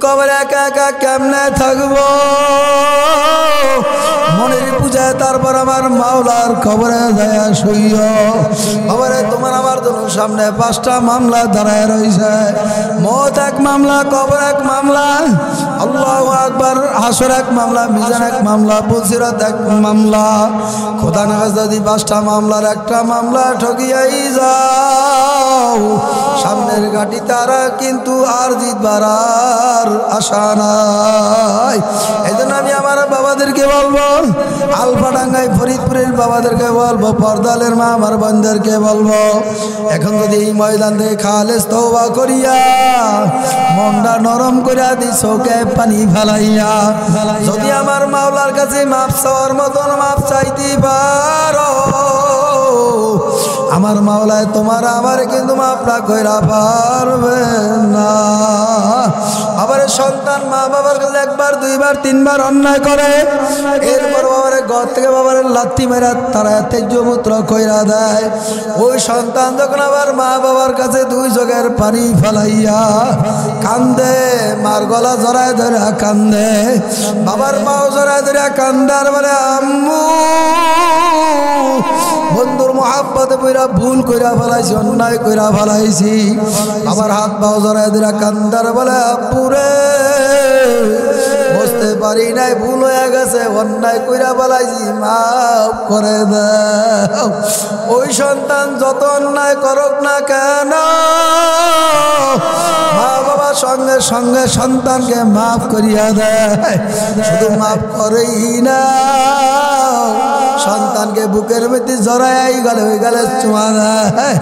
কবরে একা একা কেমনে থাকবো মনের পূজায় তারপর আমার মাওলার কবরে যায় শুইও কবরে তোমার আমার দুটোর সামনে 5টা মামলা দাঁড়ায় রয়েছে মওত এক মামলা কবর এক মামলা আল্লাহু আকবার হাসর এক মামলা মিজান এক মামলা পুলসিরাত এক মামলা খোদা না যদি 5টা মামলার একটা মামলা ঠকিয়াই যাও সামনের গাড়ি তারা কিন্তু আর জিতবার আর আশা নাই এইজন্য আমি আমার বাবাদেরকে বলবো আলফাডাঙ্গায় ফরিদপুরের বাবাদেরকে বলবো পর্দালের মা আমার বোনদেরকে বলবো এখন যদি এই ময়দান থেকে খালেস তওবা করিয়া মনটা নরম করিয়া দি চোখে পানি ফেলাইয়া যদি আমার মাওলার কাছে মাপ চাওয়ার মতন মাপ চাইতে পারো আমার মাওলায় তোমার আমার কিন্তু মাপ না কইরা পারবে না আবার সন্তান মা বাবার কাছে একবার দুইবার তিনবার অন্যায় করে এরপর বাবার ঘর থেকে বাবার লাথি মেরা তারা তেজমূত্র কইরা দেয় ওই সন্তান যখন আবার মা বাবার কাছে দুই চোখের পানি ফেলাইয়া কান্দে মার গলা জড়ায় ধরে কান্দে বাবার পাও জড়ায় ধরে কান্দার বলে আম্মু বন্ধুর মহাব্বতে পইরা ভুল কইরা ফেলাইছি অন্যায় কইরা ফেলাইছি আবার হাত পাও জড়ায় ধরে কান্দার বলে আব্বুরে বুঝতে পারি নাই ভুল হয়ে গেছে অন্যায় কইরা ফেলাইছি মাফ করে দাও ওই সন্তান যত অন্যায় করুক না কেন মা বাবা সঙ্গে সঙ্গে সন্তানকে মাফ করিয়া দেয় শুধু মাফ করেই না সন্তানকে বুকের মধ্যে জড়াই গেলে ওই গেলে চুমা দেয়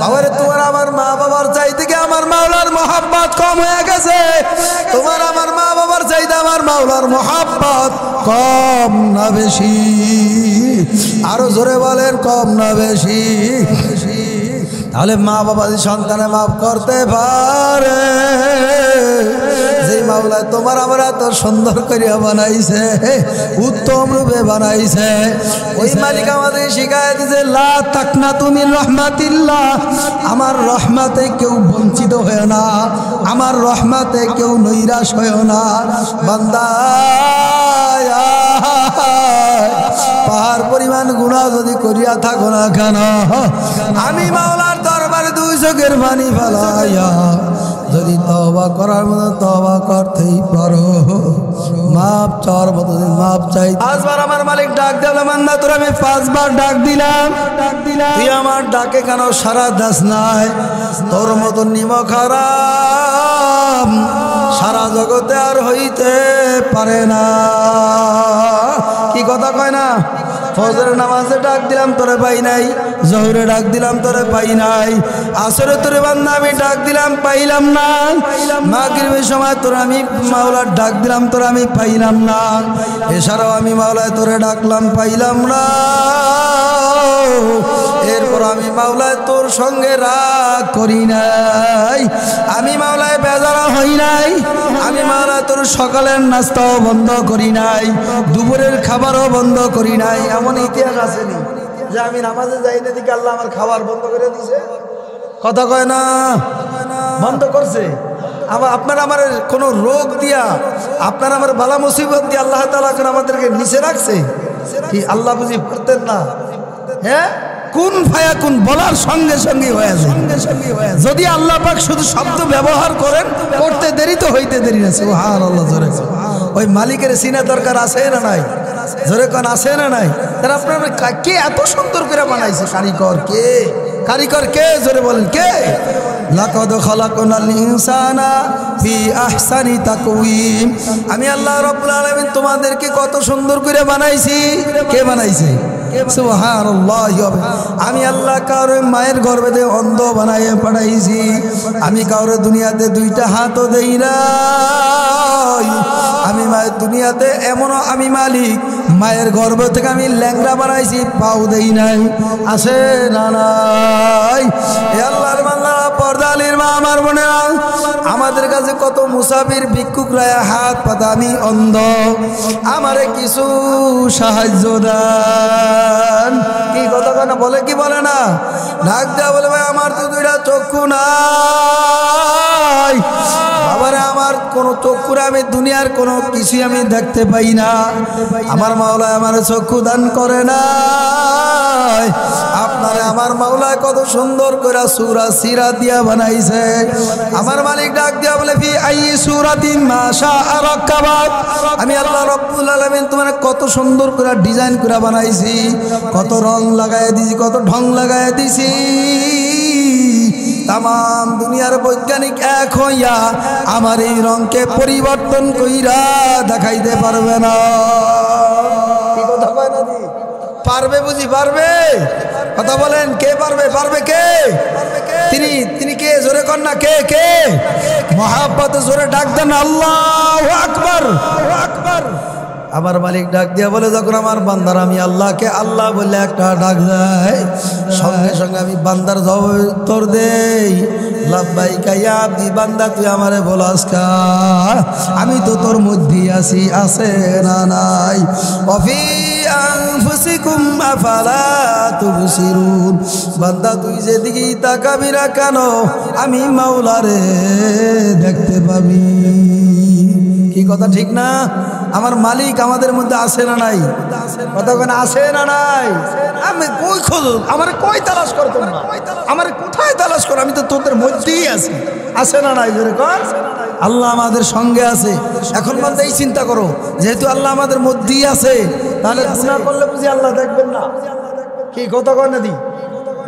আবার তোমার আমার মা বাবার চাইতে কি আমার মাওলার মহাব্বত কম হয়ে গেছে তোমার আমার মা বাবার চাইতে আমার মাওলার মহাব্বত কম না বেশি আরো জোরে বলেন কম না বেশি তাহলে মা বাবা যদি সন্তানে মাফ করতে পারে যে মাওলা তোমার আমার এত সুন্দর করিয়া বানাইছে উত্তম রূপে বানাইছে ওই মালিক আমাদের শিখায় দিয়েছে লা তাকনাতু মিন রাহমাতিল্লাহ আমার রহমতে কেউ বঞ্চিত হয় না আমার রহমতে কেউ নৈরাশ হয় না বান্দা পাহাড় পরিমাণ গুনাহ যদি করিয়া থাকো না কেন আমি মাওলার দরবারে দুই চোখের পানি ফেলাইয়া যদি তওবা করার মতো তওবা করতেই পারো মাপ চাওয়ার মতো মাপ চাই 5 বার আমার মালিক ডাক দিলাম বান্দা তোর আমি 5 বার ডাক দিলাম তুই আমার ডাকে কেন সারা দাস নাই তোর মতো নিমক হারাম সারা জগতে আর হইতে পারে না কি কথা কয় না ফজরের নামাজে ডাক দিলাম তোরে পাই নাই জোহরে ডাক দিলাম তোরে পাই নাই আসরে তোরে বান্দা আমি ডাক দিলাম পাইলাম না মাগরিবের সময় তোরে আমি মাওলার ডাক দিলাম তোরে আমি পাইলাম না এছাড়াও আমি মাওলায় তোরে ডাকলাম পাইলাম না এরপর আমি মাওলায় তোর সঙ্গে রাগ করি নাই আমি মাওলায় বেজারা হই নাই আমি মাওলায় তোর সকালের নাস্তাও বন্ধ করি নাই দুপুরের খাবারও বন্ধ করি নাই এমন ইতিহাস আসেনি যে আমি নামাজে যাই না দিকে আল্লাহ আমার খাবার বন্ধ করে দিছে কথা কয় না বন্ধ করছে আবার আপনারা আমার কোনো রোগ দিয়া আপনারা আমার বালা মুসিবত দিয়ে আল্লাহ তাআলা আমাদেরকে নিচে রাখছে কি আল্লাহ বুঝি পারতেন না হ্যাঁ কোন ফায়াকুন বলার সঙ্গে সঙ্গে হয়ে যায় যদি আল্লাহ পাক শুধু শব্দ ব্যবহার করেন করতে দেরি তো হইতে দেরি না সুবহানাল্লাহ জোরে ওই মালিকের সিনা দরকার আছে না নাই জোরে কোন আছে না নাই তারা আপনারা কে এত সুন্দর করে বানাইছে কারিগর কে জোরে বলেন কে লাকাদ খালাকনাল ইনসানা ফি আহসানি তাকওয়িম আমি আল্লাহ রাব্বুল আলামিন তোমাদেরকে কত সুন্দর করে বানাইছি কে বানাইছে সুবহানাল্লাহ আমি আল্লাহ কাউরে মায়ের গর্ভে অন্ধ বানাইয়ে পাঠাইছি আমি কাউরে দুনিয়াতে দুইটা হাতও দেই না আমি মায়ের দুনিয়াতে এমনও আমি মালিক মায়ের গর্ভ থেকে আমি ল্যাংড়া বানাইছি পাও দেই নাই আছে না নাই এ আল্লাহর বান্দা পর্দালির মা আমার বোনেরা আমাদের কাছে কত মুসাফির ভিক্ষুকরা হাত পাতা আমি অন্ধ আমারে কিছু সাহায্য দেন কি কথা কেন বলে কি বলে না ডাক দেওয়া বলে ভাই আমার তো দুইটা চক্ষু নাই বাবারে আমার কোনো চক্ষুরে আমি দুনিয়ার কোনো কিছুই আমি দেখতে পাই না। আমার মাওলা আমার চক্ষু দান করে না। আপনারে আমার মাওলা কত সুন্দর করে সূরা সিরাত দিয়া বানাইছে। আমার মালিক ডাক দিয়া বলে ফি আইয়ি সূরাতিন মা শাআ রাক্কাবাক। আমি আল্লাহ রাব্বুল আলামিন তোমারে কত সুন্দর করে ডিজাইন করে বানাইছি, কত রং লাগায় দিছি, কত ঢং লাগায় দিছি। তাম দুনিয়ার বৈজ্ঞানিক এক হইয়া আমার এই রংকে পরিবর্তন কইরা দেখাইতে পারবে না। কি কথা কয় না? পারবে বুঝি? পারবে? কথা বলেন, কে পারবে? পারবে কে? তিনি কে? জোরে কর না, কে? কে মহাব্বতে জোরে ডাক দেন আল্লাহু আকবার। আমার মালিক ডাক দিয়া বলে, যখন আমার বান্দার আমি আল্লাহকে আল্লাহ বলে একটা ডাক দেয়, সঙ্গে সঙ্গে আমি বান্দার জবাব উত্তর দেই, লাব্বাইকা ইয়া আব্দি, বান্দা তুই আমারে বলাস কা, আমি তো তোর মধ্যেই আছি, আছে না নাই? ওয়াফি আনফুসিকুম আফালা তুবসিরুন, বান্দা তুই যেদিকেই তাকাবি না কেন আমি মাওলারে দেখতে পাবি। কি কথা ঠিক না? আমার মালিক আমাদের মধ্যে আছে না নাই? কথা কেন আছে না নাই? আমি কই খোঁজ, আমার কই তালাশ কর, তোমরা আমার কোথায় তালাশ করো? আমি তো তোদের মধ্যেই আছি, আছে না নাই? জোরে কর। আল্লাহ আমাদের সঙ্গে আছে। এখন বলতে এই চিন্তা করো, যেহেতু আল্লাহ আমাদের মধ্যেই আছে, তাহলে গুনাহ করলে বুঝি আল্লাহ দেখবেন না? কি কথা কয় না দি?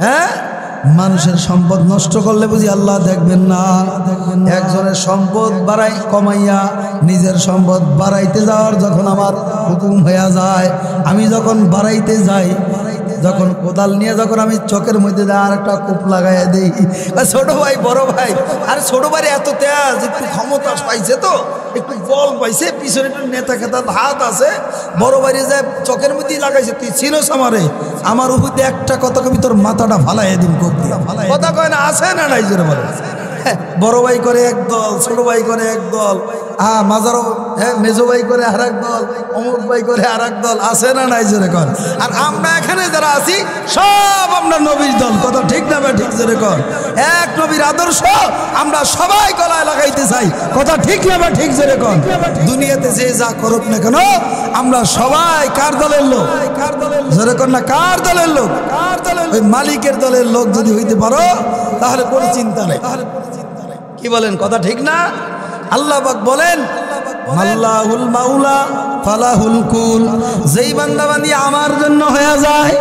হ্যাঁ, মানুষের সম্পদ নষ্ট করলে বুঝি আল্লাহ দেখবেন না? একজনের সম্পদ বাড়াই কমাইয়া নিজের সম্পদ বাড়াইতে যাওয়ার যখন আমার হুকুম হয়ে যায়, আমি যখন বাড়াইতে যাই, যখন কোদাল নিয়ে যখন আমি চোখের মধ্যে আর একটা কূপ লাগাইয়া দিই, ছোট ভাই বড় ভাই, আর ছোট ভাই এত তেজ, একটু ক্ষমতা পাইছে, তো একটু বল পাইছে, পিছনে একটু নেতা খেতা হাত আছে, বড় ভাইরে যায় চোখের মধ্যেই লাগাইছে, তুই চিনোস আমারে, আমার উপর দিয়ে একটা কথা কবি তোর মাথাটা ফালাইয়া দিন, কথা কয় না? আছে না নাই? জোরে বলে। বড় ভাই করে এক দল, ছোট ভাই করে এক দল, মাজারও মেজো ভাই করে আর এক দল, অমুক ভাই করে আর এক দল, আছে না নাই? জোরে কর। আর আমরা এখানে যারা আছি সব আমরা নবীর দল, কথা ঠিক না? ঠিক জোরে কর। এক নবীর আদর্শ আমরা সবাই গলায় লাগাইতে চাই, কথা ঠিক না? ঠিক জোরে কর। দুনিয়াতে যে যা করুক না কেন আমরা সবাই কার দলের লোক? জোরে কর না, কার দলের লোক? ওই মালিকের দলের লোক যদি হইতে পারো তাহলে কোনো চিন্তা নেই। কি বলেন? কথা ঠিক না? আল্লাহ পাক বলেন, আল্লাহুল মাওলা ফালাহুল কুল, যেই বান্দাবান্দি আমার জন্য হয়ে যায়,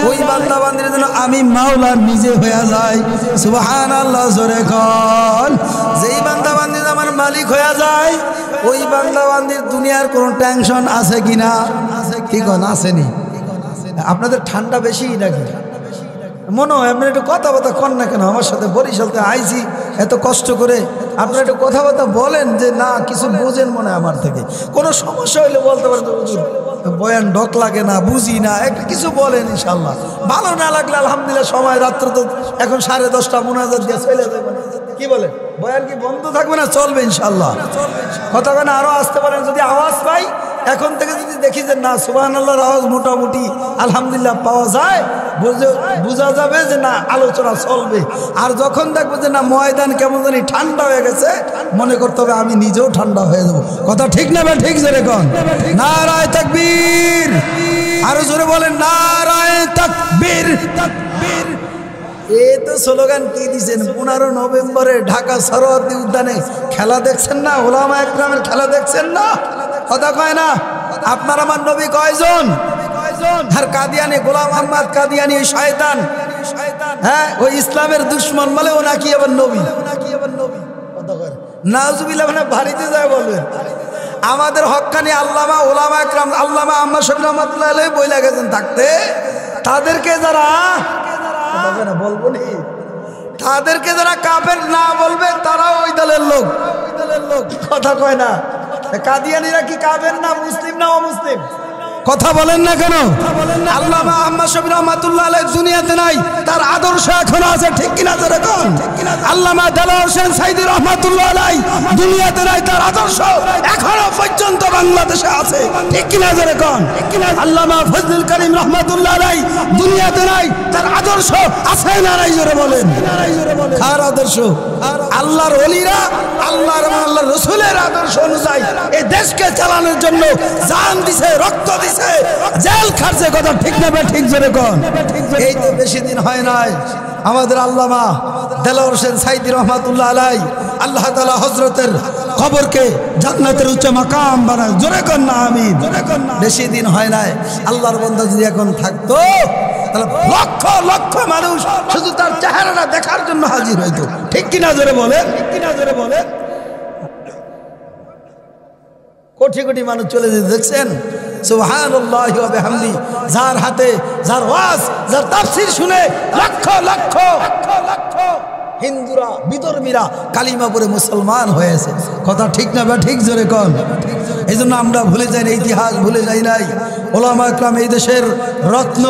ওই বান্দাবান্দির জন্য আমি মাওলা নিজে হয়ে যাই। সুবহানাল্লাহ, জোরে কর। যেই বান্দাবান্দি আমার মালিক হয়ে যায়, ওই বান্দাবান্দির দুনিয়ার কোনো টেনশন আছে কিনা? কি কোন? আসেনি? আপনাদের ঠান্ডা বেশি নাকি? মনে হয় আপনার একটু কথাবার্তা কর না কেন? আমার সাথে বরিশালতে আইছি এত কষ্ট করে, আপনারা একটু কথাবার্তা বলেন যে না কিছু বোঝেন মনে হয় আমার থেকে। কোনো সমস্যা হইলে বলতে পারেন, বয়ান ডক লাগে না, বুঝি না, একটা কিছু বলেন। ইনশাল্লাহ ভালো না লাগলে আলহামদুলিল্লাহ, সময় রাত্র তো এখন 10:30 মোনাজাত দিয়ে চলে যাবে। কি বলে, বয়ান কি বন্ধ থাকবে না? চলবে ইনশাল্লাহ। কথা কেন আরো আসতে পারেন যদি আওয়াজ পাই। এখন থেকে যদি দেখি যে না সুবহানাল্লাহর আওয়াজ মোটামুটি আলহামদুলিল্লাহ পাওয়া যায়, বোঝা যাবে যে না আলোচনা চলবে। আর যখন দেখবো যে না ময়দান কেমন জানি ঠান্ডা হয়ে গেছে, মনে করতে হবে আমি নিজেও ঠান্ডা হয়ে যাবো। কথা ঠিক না? ঠিক জোরে কোন? নারায়ে তাকবীর। আরো জোরে বলেন, নারায়ে তাকবীর। এই তো স্লোগান কি দিচ্ছেন? 15 নভেম্বরে ঢাকা সরোয়ার্দী উদ্যানে খেলা দেখছেন না? ওলামা একরামের খেলা দেখছেন না? কথা কয় না? আপনার আমার নবী কয়জন? আর কাদিয়ানি গোলাম আহমদ কাদিয়ানি শয়তান, হ্যাঁ ওই ইসলামের দুশ্মন বলে ও নাকি আবার নবী। নাউজুবিল্লাহ, মানে বাড়িতে যায় বলবেন। আমাদের হক্কানি আল্লামা ওলামা একরাম, আল্লামা আম্মা শফি রহমাতুল্লাহ আলাইহি বইলা গেছেন থাকতে, তাদেরকে যারা বলবো নি, তাদেরকে যারা কাফের না বলবে তারা ওই দলের লোক। কথা কয় না? কাদিয়ানিরা কি কাফের না মুসলিম না অমুসলিম? কথা বলেন না কেন? আল্লামা আহমদ শফি রহমাতুল্লাহ আলাইহি দুনিয়াতে নাই, তার আদর্শ এখনো আছে, ঠিক কিনা জোরে কোন? আল্লামা দেলোয়ার হোসেন সাইদি রহমাতুল্লাহ আলাইহি দুনিয়াতে নাই, তার আদর্শ এখনো পর্যন্ত বাংলাদেশে আছে, ঠিক কিনা জোরে কোন? আল্লামা ফজলুল করিম রহমাতুল্লাহ আলাইহি দুনিয়াতে নাই, তার আদর্শ আছে না নাই জোরে বলেন? কার আদর্শ? আল্লাহর ওলিরা আল্লাহর এবং আল্লাহর রাসূলের আদর্শ অনুযায়ী এই দেশকে চালানোর জন্য জান দিছে, রক্ত দিছে, জেল খাটছে, কথা ঠিক না ঠিক জোরে কোন? এই তো বেশি দিন হয় নাই আমাদের আল্লামা দেলোয়ার হোসেন সাইদি রহমাতুল্লাহ আলাইহি আল্লাহ তাআলা হযরতের কবরকে জান্নাতের উচ্চ মাকাম বানায়, জোরে কোন না আমিন? বেশি দিন হয় নাই। আল্লাহর বান্দা যদি এখন থাকতো তাহলে লক্ষ লক্ষ মানুষ শুধু তার চেহারাটা দেখার জন্য হাজির হইতো, ঠিক কিনা জোরে বলেন? কোটি কোটি মানুষ চলে যেতে দেখছেন। সুবহানাল্লাহি ওয়া বিহামদি, যার হাতে যার ওয়াজ যার তাফসীর শুনে লক্ষ লক্ষ হিন্দুরা বিধর্মীরা কালিমা পড়ে মুসলমান হয়েছে, কথা ঠিক না বা ঠিক জোরে কোন? এই জন্য আমরা ভুলে যাই না, ইতিহাস ভুলে যাই নাই। ওলামা ইকরাম এই দেশের রত্ন,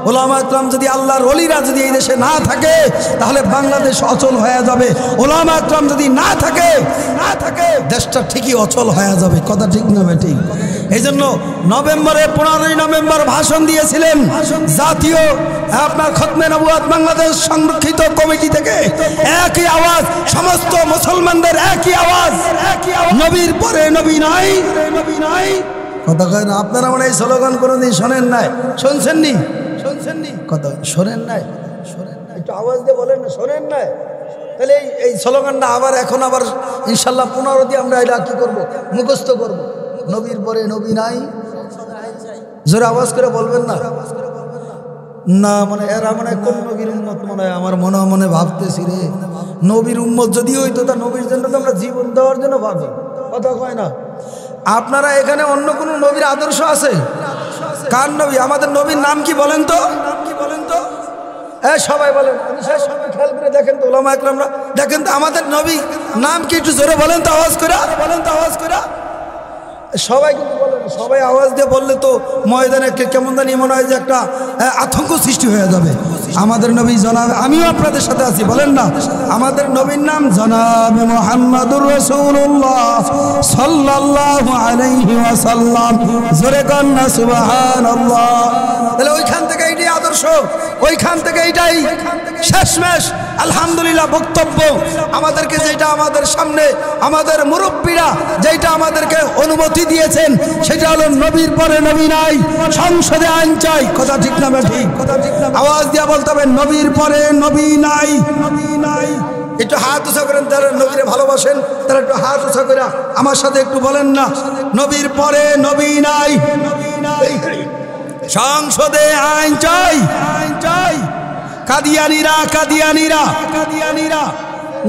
ওলামা ইকরাম যদি আল্লাহর ওলিরা যদি এই দেশে না থাকে তাহলে বাংলাদেশ অচল হয়ে যাবে। ওলামা ইকরাম যদি না থাকে দেশটা ঠিকই অচল হয়ে যাবে, কথা ঠিক না বা ঠিক? এই জন্য নভেম্বরে 15ই নভেম্বর ভাষণ দিয়েছিলেন জাতীয় আপনার খতমে নবুয়ত বাংলাদেশ সংরক্ষিত কমিটি থেকে একই আওয়াজ, সমস্ত মুসলমানদের একই আওয়াজ, নবীর পরে নবী নাই। কথা কয় না? আপনারা মনে এই স্লোগান কোনোদিন শোনেন নাই? শুনছেননি? কথা শোনেন নাই? একটু আওয়াজ দিয়ে বলেন না, শোনেন নাই? তাহলে এই স্লোগানটা আবার এখন আবার ইনশাল্লাহ 15 দিয়ে আমরা এটা কি করবো, মুখস্থ করবো। নবীর পরে নবী নাই, জোরে আওয়াজ করে বলবেন না? না মানে এরা মানে কোন নবীর উম্মত মনে হয়, আমার মনে মনে ভাবতেছি রে, নবীর উম্মত যদি হইতো তা নবীর জন্য তো আমরা জীবন দেওয়ার জন্য ভাবি, কথা কয় না? আপনারা এখানে অন্য কোন নবীর আদর্শ আছে? কার নবী? আমাদের নবীর নাম কি বলেন তো? সবাই বলেন, সবাই খেয়াল করে দেখেন তো, ওলামা ইকরামরা দেখেন তো আমাদের নবী নাম কি, একটু জোরে বলেন তো, আওয়াজ করে সবাই কিন্তু বলেন, সবাই আওয়াজ দিয়ে বললে তো ময়দানে কেমন জানি মনে হয় যে একটা আতঙ্ক সৃষ্টি হয়ে যাবে। আমাদের নবী জনাব, আমিও আপনাদের সাথে আছি, বলেন না? আমাদের নবীর নাম জনাবে মুহাম্মাদুর রাসূলুল্লাহ সাল্লাল্লাহু আলাইহি ওয়াসাল্লাম, জোরে কোন না সুবহানাল্লাহ? তাহলে ওইখান থেকে এইটাই আদর্শ, ওইখান থেকে এইটাই শেষমেশ আলহামদুলিল্লাহ বক্তব্য আমাদেরকে, যেটা আমাদের সামনে আমাদের মুরব্বীরা যেটা আমাদেরকে অনুমতি দিয়েছেন সেটা হলো নবীর পরে নবী নাই, সংসদে আইন চাই, কথা ঠিক না ঠিক? আওয়াজ দিয়া বলতে হবে নবীর পরে নবী নাই। একটু হাত উঁচা করেন যারা নবীরে ভালোবাসেন, তারা একটু হাত উঁচা করে আমার সাথে একটু বলেন না, নবীর পরে নবী নাই, সংসদে আইন চাই। কাদিয়ানিরা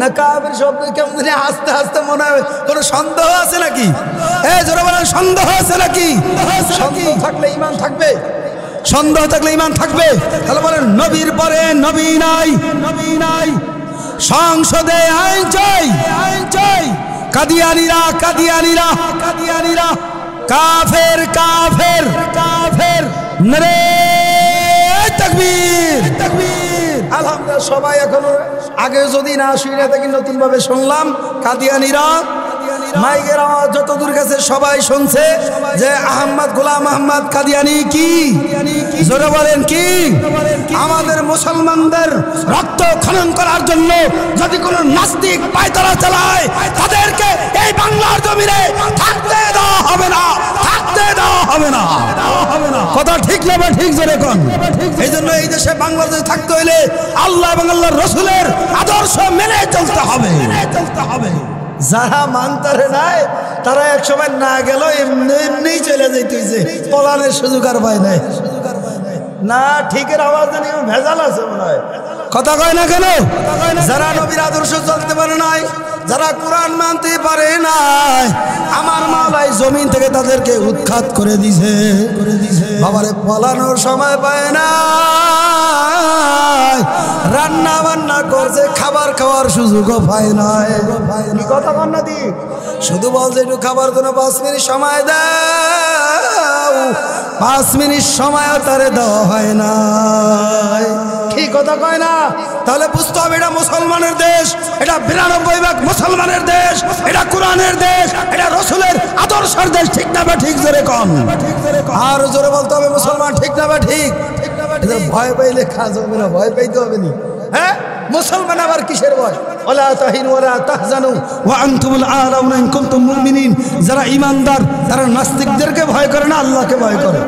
না কাবের শব্দ কেমন আস্তে আস্তে মনে হয় কোনো সন্দেহ আছে নাকি? জোরে বলেন, সন্দেহ আছে নাকি? সন্দেহ থাকলে ঈমান থাকবে, সন্দেহ থাকলে ঈমান থাকবে। তাহলে বলেন নবীর পরে নবী নাই, সংসদে আইন চাই। কাদিয়ানিরা কাফের নারে তাকবীর। আলহামদুলিল্লাহ সবাই এখনো আগে যদি না শুনে থাকি নতুন ভাবে শুনলাম। কাদিয়ানিরা মাইকের আওয়াজ যতদূর গেছে সবাই শুনছে যে আহমদ গোলাম আহমদ কাদিয়ানি কি, জোরে বলেন কি? আমাদের মুসলমানদের রক্ত খনন করার জন্য যদি কোনো নাস্তিক পায়তারা চালায় তাদেরকে এই বাংলার জমিনে থাকতে দেওয়া হবে না, কথা ঠিক না বা ঠিক জোরে কোন? এই জন্য এই দেশে বাংলাদেশে থাকতে হইলে আল্লাহ এবং আল্লাহর রাসূলের আদর্শ মেনে চলতে হবে। যারা মানতারে নাই তারা একসময় না গেল এমনি চলে যাইতেছে, পলানের সুযোগ আর পায় নাই। না ঠিকের আওয়াজ জানি ভেজাল আছে মনে হয়, কথা কয় না কেন? যারা নবীর আদর্শ চলতে পারে নাই, যারা কোরআন মানতে পারে নাই, আমার মাওলাই জমিন থেকে তাদেরকে উৎখাত করে দিছে। বাবারে পলানোর সময় পায় না, রান্না বান্না করছে, খাবার খাওয়ার সুযোগও পায় নাই। কথা বল না দি, শুধু বলছে একটু খাবার জন্য 5 মিনিট সময় দাও, 5 মিনিট সময় তারে দেওয়া হয় না। ঠিক কথা কয় না? তাহলে বুঝতে হবে এটা মুসলমানের দেশ, এটা 92% মুসলমানের দেশ, এটা কোরআনের দেশ, এটা রসুলের আদর্শের দেশ। ঠিক না বা ঠিক? জোরে কন, আর জোরে বলতে হবে মুসলমান। ঠিক না বা ঠিক? এদের ভয় পাইলে কাজ হবে না, ভয় পাইতে হবে নি। হ্যাঁ, মুসলমান আবার কিসের ভয়? ওয়ালা তাহিনু ওয়ালা তাহজানু ওয়া আনতুমুল আ'লাউনা ইন কুনতুম মুমিনিন। যারা ঈমানদার তারা নাস্তিকদেরকে ভয় করে না, আল্লাহকে ভয় করে।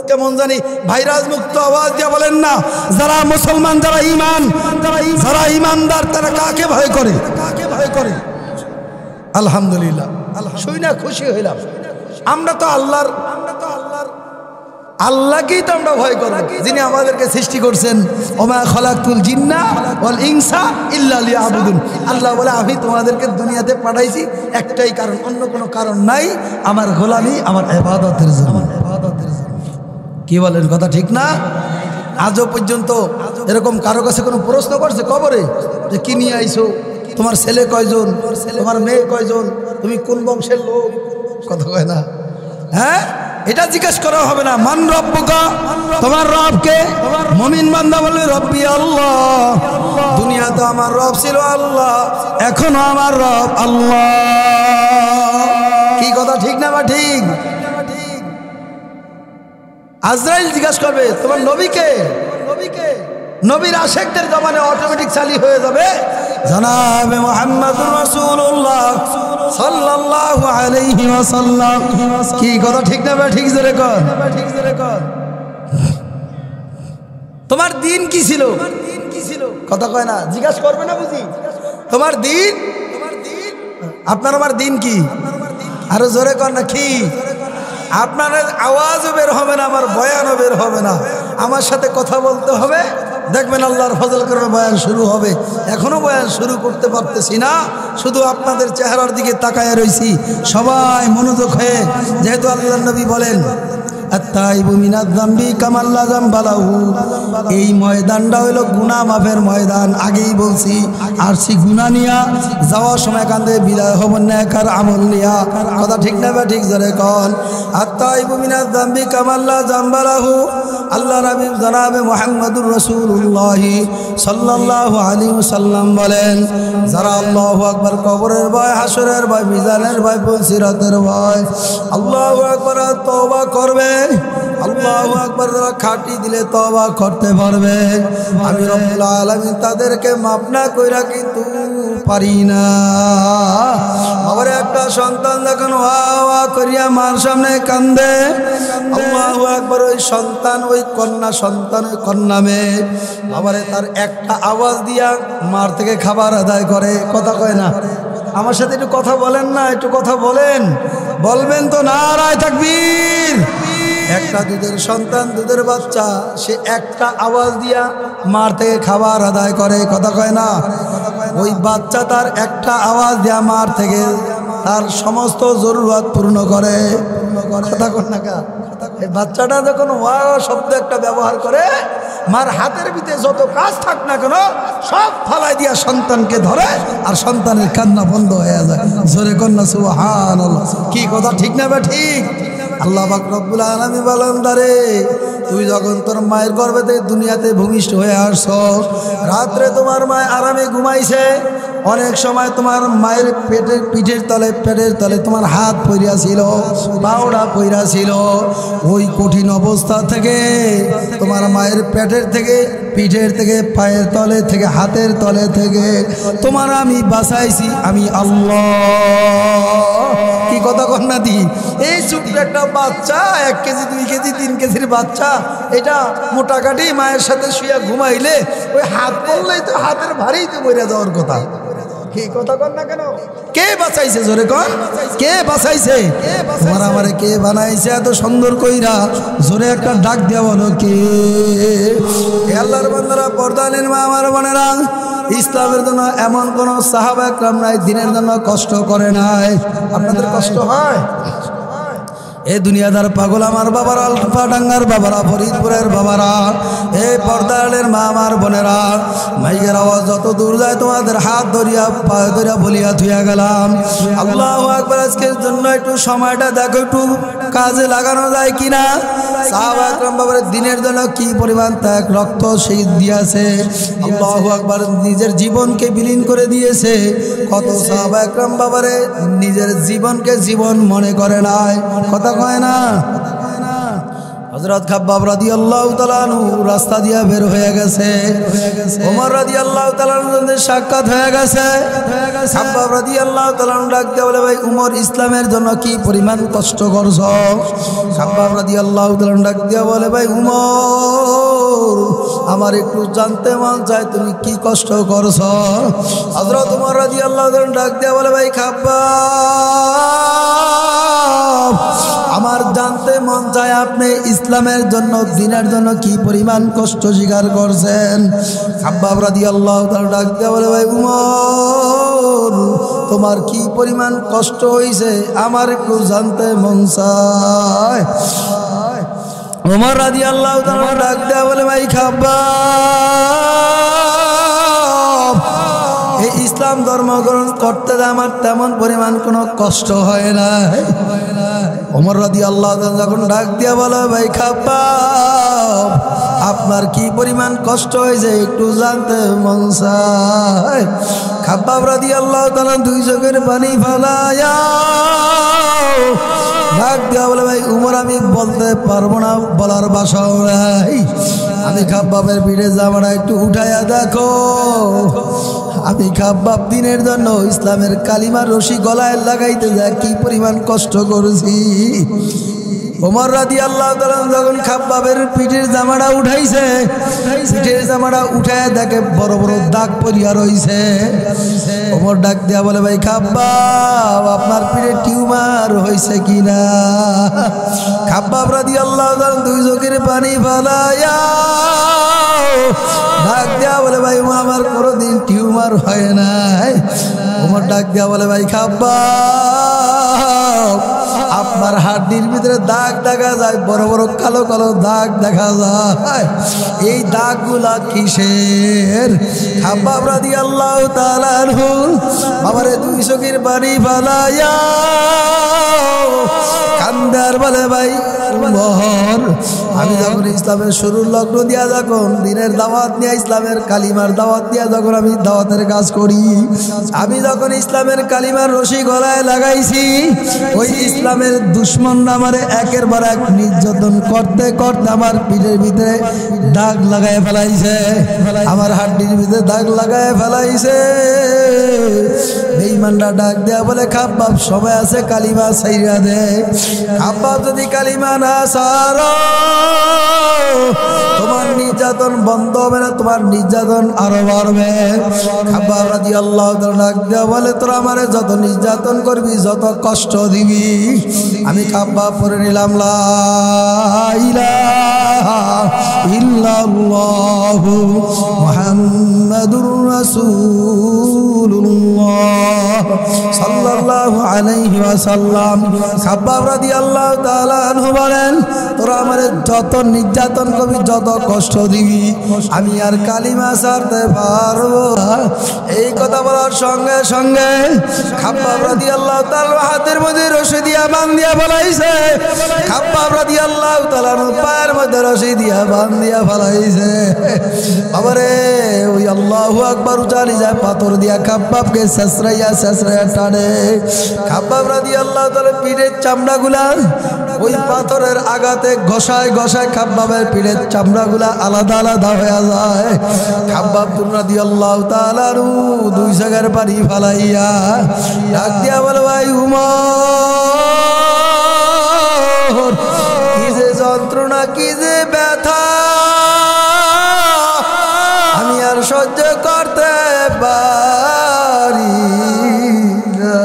কেমন জানি ভাইরাস মুক্ত আওয়াজ দিয়ে বলেন না, যারা মুসলমান, যারা ঈমানদার তারা কাকে ভয় করে? কাকে ভয় করে? আলহামদুলিল্লাহ, শুই না খুশি হইলাম। আমরা তো আল্লাহকেই তো আমরা ভয় করব, যিনি আমাদেরকে সৃষ্টি করছেন। ওমা খালাকতুল জিন্না ওয়াল ইনসা ইল্লা লিয়াবুদুন। আল্লাহ বলে আমি তোমাদেরকে দুনিয়াতে পাঠাইছি একটাই কারণ, অন্য কোনো কারণ নাই, আমার গোলামি, আমার ইবাদতের জন্য। কি বলেন, কথা ঠিক না? আজও পর্যন্ত এরকম কারো কাছে কোনো প্রশ্ন করছে কবরে যে কি নিয়ে আইছো, তোমার ছেলে কয়জন, তোমার মেয়ে কয়জন, তুমি কোন বংশের লোক? কথা কয় না? হ্যাঁ, এটা জিজ্ঞেস করা হবে না। মান রব্বুকা, তোমার রব কে? মুমিন বান্দা বলবে রব্বি আল্লাহ। দুনিয়াতে আমার রব ছিল আল্লাহ, এখনো আমার রব আল্লাহ। কি কথা ঠিক না বা ঠিক? আজরাইল জিজ্ঞাসা করবে তোমার নবীকে, নবীর আশেকদের জবানে অটোমেটিক চালি হয়ে যাবে জনাবে মুহাম্মদুর রাসূলুল্লাহ সাল্লাল্লাহু আলাইহি ওয়াসাল্লাম। কি কথা ঠিক না বা ঠিক? জোরে কর। তোমার দিন কি ছিল? কথা কয় না, জিজ্ঞাসা করবে না বুঝি? তোমার দিন, আপনার আমার দিন কি? আরো জোরে কর না। কি? আপনার আওয়াজও বের হবে না, আমার বয়ানও বের হবে না, আমার সাথে কথা বলতে হবে। দেখবেন আল্লাহর ফজল করে বয়ান শুরু হবে। এখনো বয়ান শুরু করতে পারতেছি না, শুধু আপনাদের চেহারার দিকে তাকায় রইছি সবাই মনোযোগ হয়ে। যেহেতু আল্লাহর নবী বলেন আত্তাইবু মিনাজ যামবি কামাল্লা যামবালাহু, এই ময়দানটা হইল গুনাহ মাফের ময়দান। আগেই বলছি, আসছি গুনাহ নিয়া, যাওয়ার সময় কান্দে বিদায় হব নেকার আমল নিয়া। কথা ঠিক না বা ঠিক? জোরে কন। আত্তাইবু মিনাজ যামবি কামাল্লা যামবালাহু। আল্লাহ নবী জনাবে মুহাম্মদুর রাসূলুল্লাহ সাল্লাল্লাহু আলাইহি ওয়াসাল্লাম বলেন, যারা আল্লাহু আকবার, কবরের ভয়, হাসরের ভয়, মিজানের ভয়, সিরাতের ভয়, আল্লাহু আকবার তওবা করবে, আল্লাহু আকবার যারা খাটি দিলে তওবা করতে পারবে, আমি রব্বুল আলামিন তাদেরকে মাফ না কইরা কিন্তু পারি না। আবার একটা সন্তান যখন ওয়া ওয়া করিয়া মার সামনে কান্দে, আল্লাহু আকবার, ওই সন্তান, ওই কন্যা সন্তান, ওই কন্যা মেয়ে বাবারে তার একটা আওয়াজ দিয়া মার থেকে খাবার আদায় করে। কথা কয় না? আমার সাথে একটু কথা বলেন না, একটু কথা বলেন, বলবেন তো নারায়ে তাকবীর। একটা দুধের সন্তান, দুধের বাচ্চা, সে একটা আওয়াজ দিয়া মার থেকে খাবার আদায় করে। কথা কয় না? ওই বাচ্চা তার একটা আওয়াজ দিয়া মার থেকে তার সমস্ত জরুরত পূর্ণ করে। কথা কন না কা? এই বাচ্চাটা যখন ওয়া শব্দ একটা ব্যবহার করে, মার হাতের ভিতরে যত কাজ থাক না কেন সব ফালাই দিয়া সন্তানকে ধরে, আর সন্তানের কান্না বন্ধ হয়ে যায়। জোরে কন্যা সুবহানাল্লাহ। কি কথা ঠিক না বা ঠিক? আল্লাহ পাক রব্বুল আলামিন বলেন, দারে তুই যখন তোর মায়ের গর্ভে থেকে দুনিয়াতে ভূমিষ্ঠ হয়ে আসছো, রাত্রে তোমার মা আরামে ঘুমাইছে, অনেক সময় তোমার মায়ের পিঠের তলে তোমার হাত পইরা ছিল, পাউডা পইরা ছিল। ওই কঠিন অবস্থা থেকে তোমার মায়ের পেটের থেকে, পিঠের থেকে, পায়ের তলে থেকে, হাতের তলে থেকে তোমার আমি বাঁচাইছি, আমি আল্লাহ। কি কথা কন্যা দি? এই ছোট্ট একটা বাচ্চা, 1 কেজি 2 কেজি 3 কেজির বাচ্চা, এটা মোটা কাটি মায়ের সাথে শুয়ে ঘুমাইলে ওই হাত পড়লেই তো হাতের ভারেই তো মরে যাওয়ার কথা। কি কথা কন না কেন? কে বাঁচাইছে? জোরে কন, কে বাঁচাইছে? তোমার আমারে কে বানাইছে এত সুন্দর কইরা? জোরে একটা ডাক দিয়া বলো কে? আল্লাহর বান্দারা, পর্দালের মা আমার বোনেরা, ইসলামের জন্য এমন কোন সাহাবা একরাম নাই দিনের জন্য কষ্ট করে নাই। আপনাদের কষ্ট হয়? এ দুনিয়াদার পাগল আমার বাবারা, আলফাডাঙ্গার বাবারা, ফরিদপুরের বাবারা, এই পর্দারের মা আমার বোনেরা, মাইকের আওয়াজ যত দূর যায় তোমাদের হাত ধরিয়া পায়ে ধরিয়া বলিয়া থুইয়া গেলাম আল্লাহু আকবার। আজকের জন্য একটু সময়টা দেখো, একটু কাজে লাগানো যায় কিনা। সাহাবা একরাম বাবার দিনের জন্য কি পরিমাণ ত্যাগ রক্ত শহীদ দিয়েছে, আল্লাহু আকবার, নিজের জীবনকে বিলীন করে দিয়েছে। কত সাহাবা একরাম বাবারে নিজের জীবনকে জীবন মনে করে নাই, কথা কয় না। হযরত খাব্বাব রাদিয়াল্লাহু তাআলা আনহু রাস্তা দিয়া বের হয়ে গেছে, ওমর রাদিয়াল্লাহু তাআলা আনহুর সাক্ষাৎ হয়ে গেছে। খাব্বাব রাদিয়াল্লাহু তাআলা আনহু ডাক দিয়ে বলে, ভাই উমর ইসলামের জন্য কি পরিমাণ কষ্ট করছ। খাব্বাব রাদিয়াল্লাহু তাআলা আনহু ডাক দিয়ে বলে, ভাই উমর আমার একটু জানতে মন চায় তুমি কি কষ্ট করছ। হযরত উমর রাদিয়াল্লাহু তাআলা ডাক দিয়ে বলে, ভাই খাব্বাব আমার জানতে মন চায় আপনি ইসলামের জন্য দ্বীনের জন্য কি পরিমাণ কষ্ট স্বীকার করছেন। খাব্বাব রাদিয়াল্লাহু তাআলা ডাক দিয়ে বলে, ভাই উমর তোমার কি পরিমাণ কষ্ট হইছে আমার একটু জানতে মন চায়। ওমর রাদিয়াল্লাহু তাআলা ডাক দিয়ে বলে, ভাই খাব্বাব এই ইসলাম ধর্ম গ্রহণ করতে আমার তেমন পরিমাণ কোনো কষ্ট হয় না। ওমর রাদিয়াল্লাহু তাআলা যখন ডাক দিয়া বলে, ভাই খাব্বাব আপনার কি পরিমাণ কষ্ট হয়েছে একটু জানতে মন চায়। খাব্বাব রাদিয়াল্লাহু তাআলা দুই চোখের পানি ফেলায়া ডাক দিয়া বলে, ভাই উমর আমি বলতে পারবো না, বলার ভাষাও নাই। আমি খাব্বাবের পিঠে জামাটা একটু উঠাইয়া দেখো, আমি খাব্বাব দিনের জন্য ইসলামের কালিমার রশি গলায় লাগাইতে যা কি পরিমাণ কষ্ট করেছি। ওমর রাদিয়াল্লাহু তাআলা যখন খাব্বাবের পিঠের জামাটা উঠাইছে, পিঠের জামাটা উঠায় দেখে বড় বড় দাগ পড়িয়া রইছে। ওমর ডাক দিয়া বলে, ভাই খাব্বাব আপনার পিঠে টিউমার হয়েছে কিনা। খাব্বাব রাদিয়াল্লাহু তাআলা দুই চোখের পানি ফেলায়া ডাক দিয়া বলে, ভাই আমার কোনোদিন টিউমার হয় নাই। ওমর ডাক দিয়া বলে, ভাই খাব্বাব আপনার হাড্ডির ভিতরে দাগ দেখা যায়, বড় বড় কালো কালো দাগ দেখা যায়, এই দাগগুলা কিসের। খাব্বাব রাদিয়াল্লাহু তাআলা আনহু বাবারে দুই চোখের পানি ফেলায়া কান্দার বলে, ভাই উমর আমি যখন ইসলামের শুরুর লগ্ন দিয়া যখন দিনের দাওয়াত নিয়ে ইসলামের কালিমার দাওয়াত নিয়ে যখন আমি দাওয়াতের কাজ করি, আমি যখন ইসলামের কালিমার রশি গলায় লাগাইছি, ওই ইসলামের দুশ্মন আমারে একের পর এক নির্যাতন করতে করতে আমার পিঠের ভিতরে দাগ লাগায় ফেলাইছে, আমার হাড্ডির ভিতরে দাগ লাগায় ফেলাইছে। বেঈমানরা ডাক দেয়া বলে, খাব্বাব সবাই আছে কালিমা ছাইরা দে। খাব্বাব যদি কালিমা না ছাড়ো তোমার নির্যাতন বন্ধ হবে না, তোমার নির্যাতন আরো বাড়বে। খাব্বাব রাদিয়াল্লাহু তাআলা ডাক দেয়া বলে, তোরা আমারে যত নির্যাতন করবি, যত কষ্ট দিবি, আমি খাব্বাব পড়ে নিলাম লা ইলাহা ইল্লাল্লাহু মুহাম্মাদুর রাসূলুল্লাহ সাল্লাল্লাহু আলাইহি ওয়াসাল্লাম। খাব্বাব রাদিয়াল্লাহু তাআলা আনহু বলেন, তোরা আমারে যত নির্যাতন করবি, যত কষ্ট দিবি, আমি আর কালিমা ছাড়তে পারবো না। এই কথা বলার সঙ্গে সঙ্গে খাব্বাব রাদিয়াল্লাহু তাআলা হাতের মধ্যে রশি দিয়া বান্ধিয়া ফেলাইছে। খাব্বাব রাদিয়াল্লাহু তাআলা পায়ের মধ্যে রশি দিয়া বান্ধিয়া ফেলাইছে। বাবারে ওই আল্লাহু আকবার উচালি যায়, পাথর দিয়া খাব্বাবকে ছেঁচড়াইয়া ছেঁচড়াইয়া টানে। খাব্বাব রাদিয়াল্লাহু তাআলা পিঠের চামড়াগুলা ওই পাথরের আঘাতে ঘষায় ঘষায় খাব্বাবের পিঠের চামড়াগুলা আলাদা আলাদা হয়ে যায়। খাব্বাব রাদিয়াল্লাহু তাআলা দুই জায়গার পানি ফালাইয়া ডাক দিয়া বলে, ভাই উমর কি যে যন্ত্রণা, কি যে ব্যথা, আমি আর সহ্য করতে পারি না।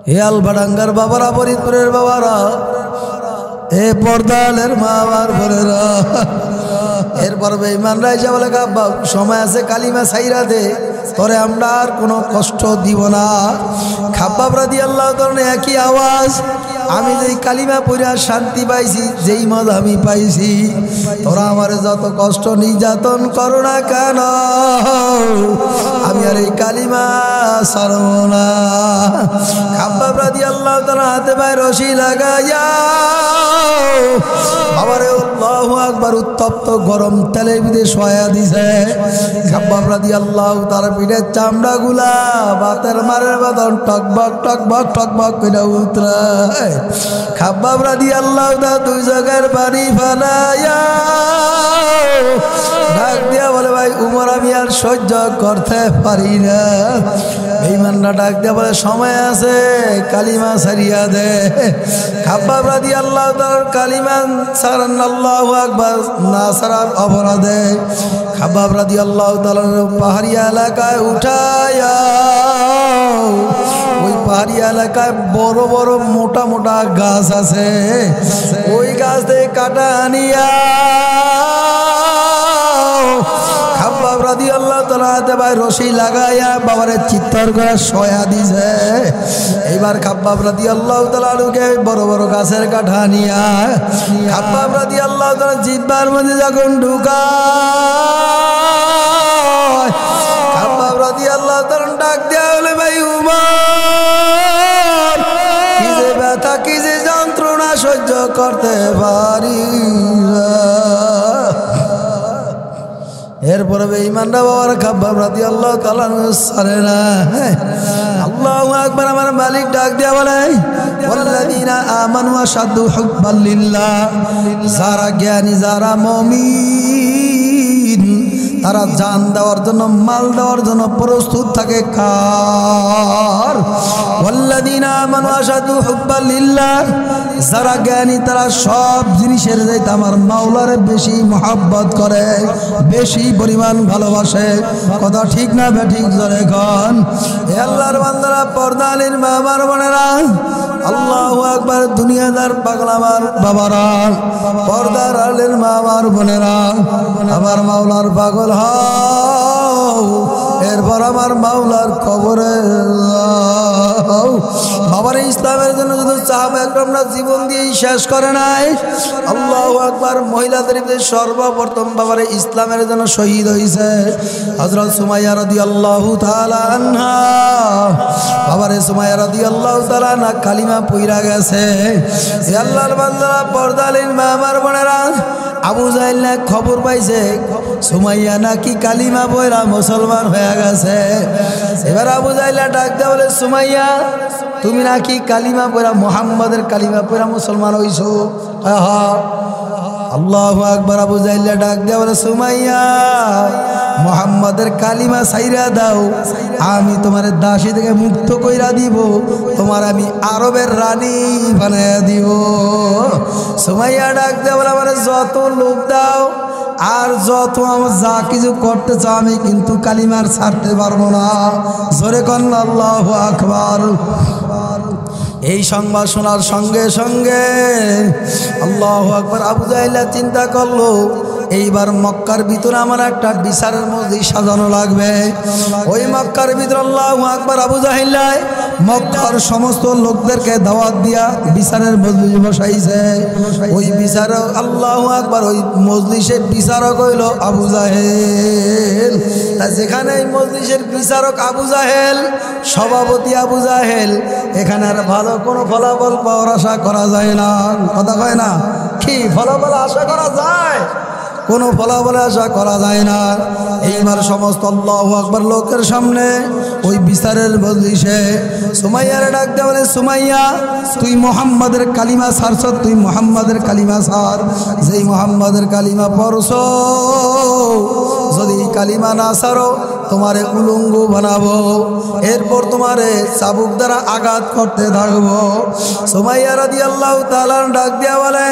হে আলফাডাঙ্গার বাবারা, ফরিদপুরের বাবারা, এ পর্দালের মা আমার বোনেরা, এরপর বেঈমানরা এসে বলে, খাব্বাব সময় আছে কালিমা ছাইরা দে। তোরে আমরা আর কোনো কষ্ট দিব না। খাব্বাব রাদিয়াল্লাহু তাআলা একই আওয়াজ, আমি যেই কালিমা পড়া শান্তি পাইছি, যেই মত আমি পাইছি, তোরা আমার যত কষ্ট নির্যাতন করো না কেন, আমি আর এই কালিমা ছাড়ব না। খাব্বাব রাদিয়াল্লাহু তাআলা হাতে পায়ে রশি লাগাইয়া বাবারে আল্লাহু আকবার উত্তপ্ত গরম তেলের ভিতরে শোয়া দিছে। খাব্বাব রাদিয়াল্লাহু তাআলা পিঠের চামড়াগুলা বাতের মারের মতন টকবক টকবক টকবক করে উতরায়। খাব্বাব রাদিয়াল্লাহু তাআলা দুই চোখের পানি ফেলাইয়া ডাক দিয়া বলে, ভাই উমর আমি আর সহ্য করতে পারি না। বেঈমানরা ডাক দিয়া বলে, সময় আছে, কালিমা ছাড়িয়া দে। খাব্বাব রাদিয়াল্লাহু তাআলা কালিমা ছাড়েন, আল্লাহু আকবার না ছাড়ার অপরাধে খাব্বাব রাদিয়াল্লাহু তাআলা পাহাড়ি এলাকায় উঠায়া, ওই পাহাড়ি এলাকায় বড় বড় মোটা মোটা গাছ আছে, ওই গাছ থেকে কাটা আনিয়া খাব্বাব রাদিয়াল্লাহু তাআলা হাতে পায়ে রশি লাগাইয়া বাবারে চিৎকার করে শোয়া দিছে। এইবার খাব্বাব রাদিয়াল্লাহু তাআলা ঢুকে বড় বড় গাছের কাঠা নিয়া খাব্বাব রাদিয়াল্লাহু তাআলা জিহ্বার মধ্যে যখন ঢুকায়, খাব্বাব রাদিয়াল্লাহু তাআলা ডাক দেয়া বলে, ভাই উমর কি যে ব্যথা, কি যে যন্ত্রণা সহ্য করতে পারি না। এরপরে বেঈমানরা বাবার খাব্বাব রাদিয়াল্লাহু তাআলা ছাড়ে না। আল্লাহু আকবার। আমার মালিক ডাক দিয়া বলে, ওয়াল্লাযীনা আমানু আশাদ্দু হুব্বান লিল্লাহ, যারা জ্ঞানী, যারা মুমিন, তারা জান দেওয়ার জন্য, মাল দেওয়ার জন্য প্রস্তুত থাকে। কার? ওয়াল্লাযীনা আমানু আশাদ্দু হুব্বান লিল্লাহ, যারা জ্ঞানী তারা সব জিনিসের চাইতে আমার মাওলারে বেশি মহব্বত করে, বেশি পরিমাণ ভালোবাসে। কথা ঠিক না বেঠিক? জোরে কন। হে আল্লাহর বান্দারা, পর্দালির মা আমার বোনেরা, আল্লাহু আকবার। দুনিয়াদার পাগল আমার বাবারা, পর্দার আলের মা আমার বোনেরা, আমার মাওলার পাগল হও, এরপর আমার মাওলার কবরে যাও। বাবার ইসলামের জন্য যদি সাহাবা একরামরা জীবন দিয়েই শেষ করে নাই। আল্লাহু আকবার। মহিলাদের ভিতরে সর্বপ্রথম বাবার ইসলামের জন্য শহীদ হয়েছে হযরত সুমাইয়া রাদিয়াল্লাহু তাআলা আনহা। বাবার সুমাইয়া রাদিয়াল্লাহু তাআলা না কালিমা পইরা গেছে। হে আল্লাহর বান্দারা, পর্দালিন মা আমার বোনেরা, আবু জাহেল না খবর পাইছে সুমাইয়া নাকি কালিমা পইরা মুসলমান হয়ে গেছে। এবার আবু জাহেল ডাক দেয়া বলে, সুমাইয়া তুমি নাকি কালিমা পইরা, মুহাম্মাদের কালিমা পইরা মুসলমান হইছো? আল্লাহু আকবার। আবু জাহেল ডাক দেয়া বলে, সুমাইয়া মুহাম্মাদের কালিমা ছাইরা দাও, আমি তোমার দাসী থেকে মুক্ত কইরা দিব, তোমার আমি আরবের রানী বানাইয়া দিব। সুমাইয়া ডাক দেয়া বলে, আমার যত লোক দাও আর যত আমার যা কিছু করতে চাও, আমি কিন্তু কালিমার ছাড়তে পারবো না। জোরে কন আল্লাহু আকবার। এই সংবাদ শোনার সঙ্গে সঙ্গে আল্লাহু আকবার, আবু জাহেল চিন্তা করলো, এইবার মক্কার ভিতরে আমার একটা বিচারের মসজিদ সাজানো লাগবে। ওই মক্কার ভিতরে আল্লাহু আকবার, আবু জাহেল মক্কার সমস্ত লোকদেরকে দাওয়াত দিয়া বিচারের মজলিস বসাইছে। ওই বিচারক আল্লাহু আকবার, ওই মজলিসের বিচারক হইল আবু জাহেল। তা যেখানে এই মজলিসের বিচারক আবু জাহেল, সভাপতি আবু জাহেল, এখানে আর ভালো কোনো ফলাফল পাওয়ার আশা করা যায় না। কথা কয় না? কি ফলাফল আশা করা যায়? কোনো ফলাফল আশা করা যায় না। এইবার সমস্ত আল্লাহু আকবার লোকের সামনে ওই বিচারের মজলিসে সুমাইয়ার ডাক দেয়া বলে, সুমাইয়া তুই মুহাম্মাদের কালিমা ছাড়ছ, তুই মুহাম্মাদের কালিমা ছাড়। যেই মুহাম্মাদের কালিমা পড়ছো, যদি কালিমা না ছাড়ো তোমারে উলঙ্গ বানাবো, এরপর তোমারে চাবুক দ্বারা আঘাত করতে থাকবো। সুমাইয়া রাদিয়াল্লাহু তাআলা ডাক দেয়া বলে,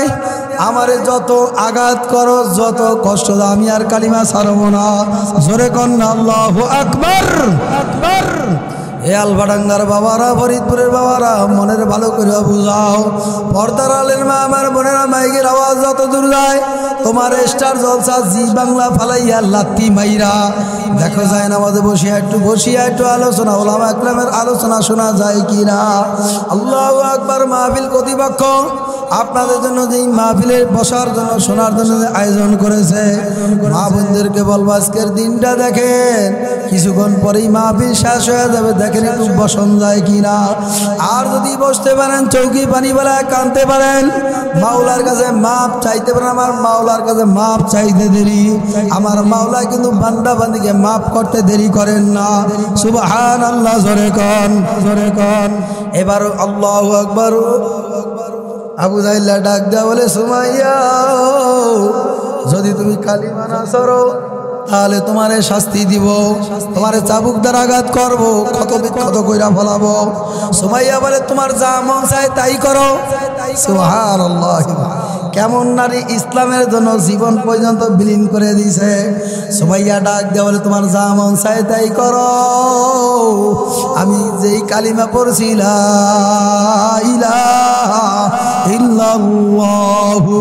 আমারে যত আঘাত করো, যত কষ্ট দাও, আমি আর কালিমা ছাড়বো না। জোরে কন আল্লাহু আকবার। আকবার। এ আলবাডাঙ্গার বাবারা, ফরিদপুরের বাবারা, মনের ভালো করে বুঝাও। পর্দার আলের মা আমার বোনেরা, মাইকের আওয়াজ যত দূর যায়, তোমার স্টার জলসা জি বাংলা ফালাইয়া লাত্তি মাইরা দেখো যায় না, আমাদের বসিয়া একটু আলোচনা, ওলামা একরামের আলোচনা শোনা যায় কিনা। আল্লাহু আকবার। মাহফিল কর্তৃপক্ষ আপনাদের জন্য যেই মাহফিলের বসার জন্য শোনার জন্য যে আয়োজন করেছে, মা বোনদেরকে বলবো আজকের দিনটা দেখেন, কিছুক্ষণ পরেই মাহফিল শেষ হয়ে যাবে, দেখেন একটু বসন যায় কিনা। আর যদি বসতে পারেন, চৌকি পানি বেলায় কাঁদতে পারেন, মাওলার কাছে মাপ চাইতে পারেন। আমার মাওলার কাছে মাপ চাইতে দেরি, আমার মাওলা কিন্তু বান্দা বান্দিকে মাপ করতে দেরি করেন না। সুবহানাল্লাহ, জোরে কন, জোরে কন। এবার আল্লাহু আকবার। আবু জাহেল ডাক দেয়া বলে, সুমাইয়া যদি তুমি কালিমা না ছড়ো তাহলে তোমারে শাস্তি দিব, তোমারে চাবুক দ্বারা আঘাত করবো, ক্ষত বিক্ষত কইরা ফলাবো। সুমাইয়া বলে, তোমার যা মন চায় তাই করো। সুবহানাল্লাহ। কেমন নারী ইসলামের জন্য জীবন পর্যন্ত বিলীন করে দিয়েছে। সুমাইয়া ডাক দেয়া বলে, তোমার যা মন চায় তাই করো। আমি যেই কালিমা পড়ছি, লা ইলাহা ইল্লাল্লাহু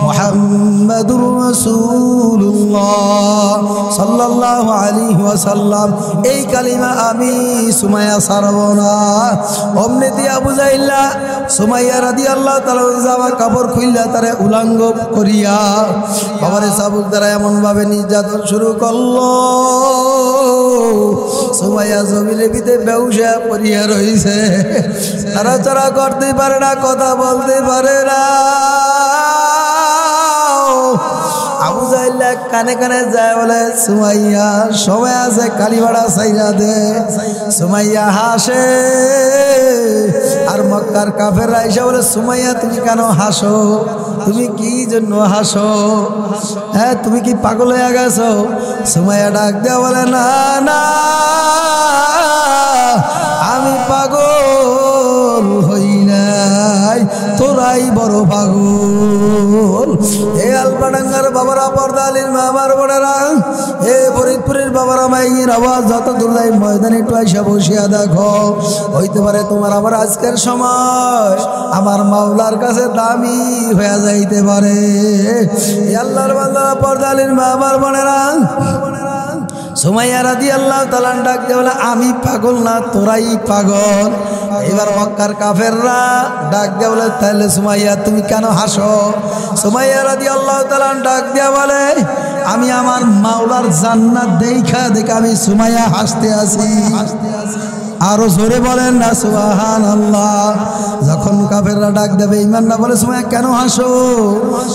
মুহাম্মাদুর রাসূলুল্লাহ সাল্লাল্লাহু আলাইহি ওয়াসাল্লাম, এই কালিমা আমি সুমাইয়া ছাড়ব না। অমনিতে আবু জাহেল সুমাইয়া রাদিয়াল্লাহু তাআলা জামা কাপড় খুইলা তারে উলঙ্গ করিয়া বাবারে চাবুক দ্বারা এমন ভাবে নির্যাতন শুরু করলো, সুমাইয়া জমিনে ভিতরে বেহুশা পড়িয়া রইছে, নাড়াচাড়া করতে পারে না, কথা বলতে পারে না। আবু জাহেল কানে কানে যায় বলে, সুমাইয়া সময় আছে, কালিমাটা চাইরা দে। সুমাইয়া হাসে, আর মক্কার কাফেররা এসে বলে, সুমাইয়া তুমি কেন হাসো? তুমি কি জন্য হাসো? হ্যাঁ, তুমি কি পাগল হয়ে গেছো? সুমাইয়া ডাক দেয়া বলে, না না, আমি পাগল হই নাই, তোরাই বড় পাগল। এ আলবাডাঙ্গার বাবারা, পর্দা আলীর মা আমার বোনেরা, এ ফরিদপুরের বাবারা, মাইয়ের আওয়াজ যত দূর যায়, ময়দানে একটু আইসা বসিয়া দেখো, হইতে পারে তোমার আমার আজকের সময় আমার মাওলার কাছে দামি হয়ে যাইতে পারে। আল্লাহর বান্দারা, পর্দা আলীর মা আমার বোনেরা, সুমাইয়া রাদিয়াল্লাহু তাআলা ডাক দিয়ে বলে, আমি পাগল না, তোরাই পাগল। এবার মক্কার কাফেররা ডাক দিয়ে বলে, তাহলে সুমাইয়া তুমি কেন হাসো? সুমাইয়া রাদিয়াল্লাহু তাআলা ডাক দিয়ে বলে, আমি আমার মাওলার জান্নাত দেখা আমি সুমাইয়া হাসতে আছি। আরো জোরে বলেন না সুবহানাল্লাহ। যখন কাফেররা ডাক দেবে, ঈমান না বলে, সুমাইয়া কেন হাসো?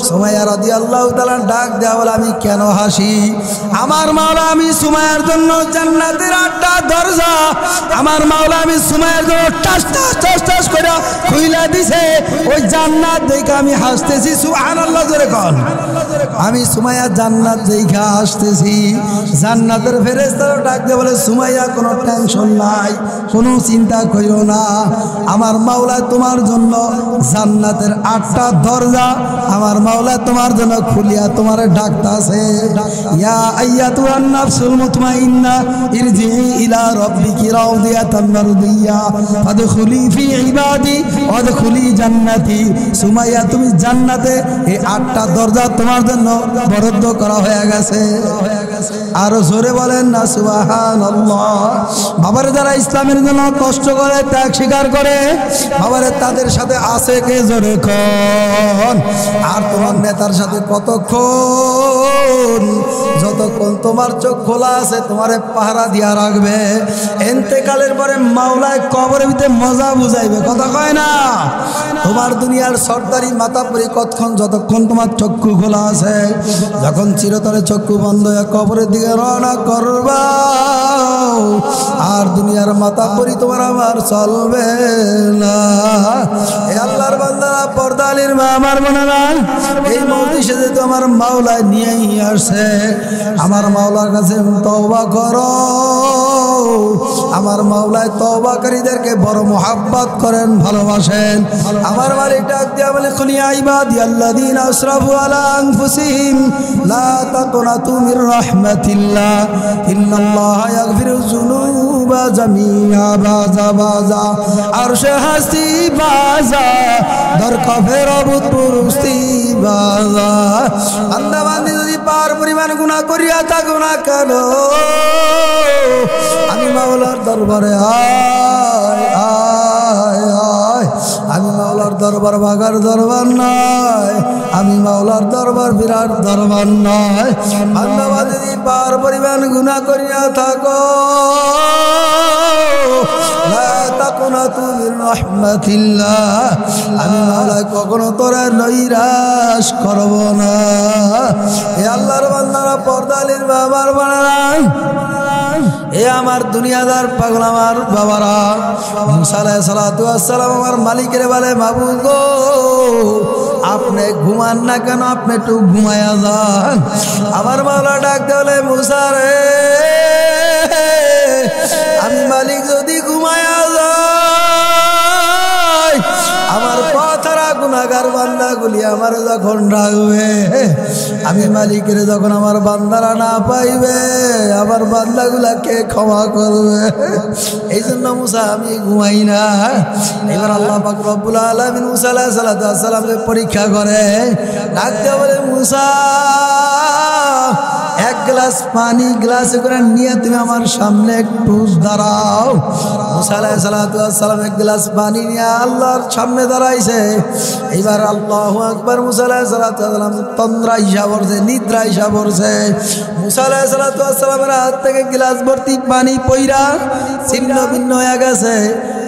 সুমাইয়া রাদিয়াল্লাহু তাআলা ডাক দেয়া বলে, আমি কেন হাসি? আমার মাওলা আমি সুমাইয়ার জন্য জান্নাতের 8টা দরজা, আমার মাওলা আমি সুমাইয়ার জন্য টাস টাস টাস টাস করে খুইলা দিছে, ওই জান্নাত দেখে আমি হাসতেছি। সুবহানাল্লাহ, জোরে কন। আমি সুমাইয়া জান্নাত দেখে হাসতেছি। জান্নাতের ফেরেশতারা ডাক দিয়ে বলে, সুমাইয়া কোনো টেনশন নাই, কোনো চিন্তা করিও না, আমার মাওলা তোমার জন্য জান্নাতের 8টা দরজা আমার মাওলা তোমার জন্য খুলিয়া তোমার ডাকতাছে। ইয়া আইয়াতুহান নাফসুল মুতমাইন্না ইরজিই ইলা রাব্বিকি রাদিয়াতান মারদিয়া ফাদখুলি ফি ইবাদি ওয়াদখুলি জান্নাতি। সুমাইয়া তুমি জান্নাতে এই 8টা দরজা তোমার জন্য বরাদ্দ করা হয়ে গেছে। আরো জোরে বলেন না সুবহানাল্লাহ। বাবারে, যারা ইসলামের জন্য কষ্ট করে, ত্যাগ স্বীকার করে, বাবারে তাদের সাথে আছে কে? জোরে কোন। আর তোমার নেতার সাথে কতক্ষণ? যতক্ষণ তোমার চোখ খোলা আছে তোমারে পাহারা দিয়া রাখবে। এন্তেকালের পরে মাওলায় কবরের ভিতরে মজা বুঝাইবে, কথা কয় না? তোমার দুনিয়ার সরদারি মাথা পরি কতক্ষণ? যতক্ষণ তোমার চক্ষু খোলা আছে। যখন চিরতরে চক্ষু বন্ধ হয়ে কবরের দিকে রওনা করবা, আর দুনিয়ার মাথা পরি তোমার আমার চলবে না। এই আল্লাহর বান্দারা, পর্দা আলীর মা আমার বোনেরা, এই মজলিসে যে তোমার মাওলা নিয়েই আসে, আমার মাওলার কাছে তওবা করো। আমার মাওলায় তওবাকারীদেরকে বড় মোহাব্বত করেন, ভালোবাসেন। আমার মালিক ডাক দিয়া বলে, কুলিয়া ইবাদিয়াল্লাযীনা আসরাফু আলা আনফুসিহিম লা তাকনাতু মির রাহমাতিল্লাহ ইন্নাল্লাহা ইয়াগফিরুয যুনুবা জামিআ বাজা বাজা আরশে হাসি বাজা দরকাফের অভূতপূর্বস্তি বাজা। বান্দা বান্দি যদি পার পরিমাণ গুনাহ করিয়া থাকো না কেন, আমি মাওলার দরবারে আয় আয় আয়। আমি মাওলার দরবার ভাগার দরবার নয়, আমি মাওলার দরবার বিরাট দরবার নয়। বান্দা বান্দি যদি পার পরিমাণ গুনাহ করিয়া থাকো, লা তাকুনাতু মির রাহমাতিল্লাহ, আমি মাওলা কখনো তোরা নৈরাশ করব না। এ আল্লাহর বান্দারা, পর্দালির বাবার বানারা, এ আমার দুনিয়াদার পাগল আমার বাবারা, মুসা আলাইহিস সালাতু ওয়াস সালাম আমার মালিকের বলে, মাবুদ গো আপনি ঘুমান না কেন, আপনি একটু ঘুমায়া যান। আমার মাওলা ডাকতে বলে, মুসা রে আমি মালিক যদি ঘুমায়া যাই, আমার পথরা গুনাহগার বান্দাগুলি আমার যখন ডাকবে, আমি মালিকের যখন আমার বান্দারা না পাইবে, আমার বান্দাগুলাকে ক্ষমা করবে। এই জন্য মুসা আমি ঘুমাই না। এবার আল্লাহ পাক রব্বুল আলামিন মুসা আলাইহিস সালামকে পরীক্ষা করে, ডাকতে বলে, মুসা এক গ্লাস পানি গ্লাসে করে নিয়ে তুমি আমার সামনে একটু দাঁড়াও। মুসা আলাইহিস সালাম এক গ্লাস পানি নিয়ে আল্লাহর সামনে দাঁড়াইছে। এবার আল্লাহু আকবার, মুসা আলাইহিস সালাম তন্দ্রা হিসাব করছে, নিদ্রা হিসাব করছে। মুসা আলাইহিস সালামের হাত থেকে গ্লাস ভর্তি পানি পইরা ছিন্ন ভিন্ন হয়ে গেছে।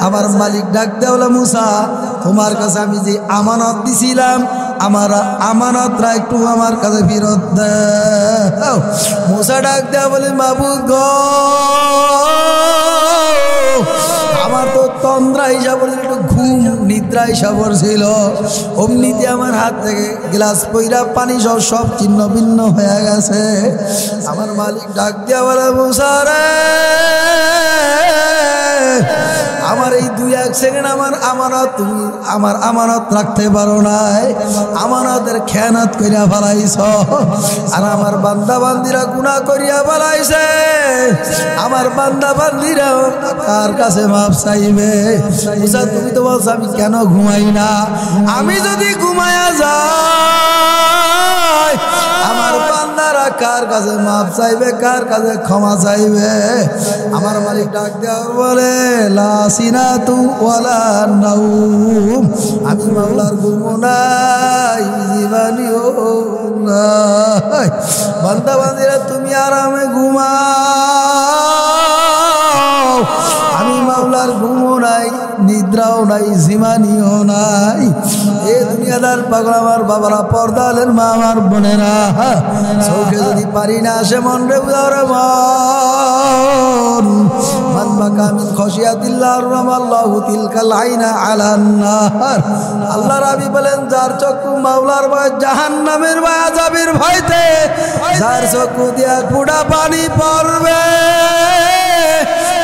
আমার মালিক ডাকতে হলো, মুসা তোমার কাছে আমি যে আমানত দিছিলাম, আমার আমানতরা একটু আমার কাছে ফেরত দাও। মুসা ডাক দেয়া বলে, মাবুদ গো আমার তো তন্দ্রা হিসাব একটু ঘুম নিদ্রা হিসাব ছিল, অমনিতে আমার হাত থেকে গ্লাস পইরা পানি সব সব ছিন্ন ভিন্ন হয়ে গেছে। আমার মালিক ডাক দেয়া বলে, মুসা রে আমার এই 2-1 সেকেন্ড আমার আমানত, তুমি আমার আমানত রাখতে পারো নাই, আমানতের খেয়ানত করিয়া ফেলাইছ। আর আমার বান্দা বান্দিরা গুনাহ করিয়া ফেলাইছে, আমার বান্দা বান্দিরা কার কাছে মাপ চাইবে? মুসা তুমি তো বলছো আমি কেন ঘুমাই না, আমি যদি ঘুমায়া যাই আমার বান্দারা কার কাছে মাপ চাইবে, কার কাছে ক্ষমা চাইবে? আমার মালিক ডাক দেওয়া বলে, লা সিনাতু ওয়ালা নাউম, আমি মাওলার ঘুমও নাই জীবনীও নাই। বান্দা বান্দিরা তুমি আরামে ঘুমাও, আমি মাওলার ঘুমও নাই, নিদ্রাও নাই, জীবনীও নাই। এ দুনিয়াদার পাগল আমার বাবারা, পর্দালের মা আমার বোনেরা, চোখে যদি পারি না আসে মন রে বুঝারে মন, মান বাকা মিন খশিয়াতিল্লাহ রামাল্লাহু তিলকাল আইনা আলান নার। আল্লাহর হাবিব বলেন, যার চক্ষু মাওলার ভয়, জাহান্নামের ভয়, আযাবের ভয়তে যার চক্ষু দিয়া কুড়া পানি পড়বে,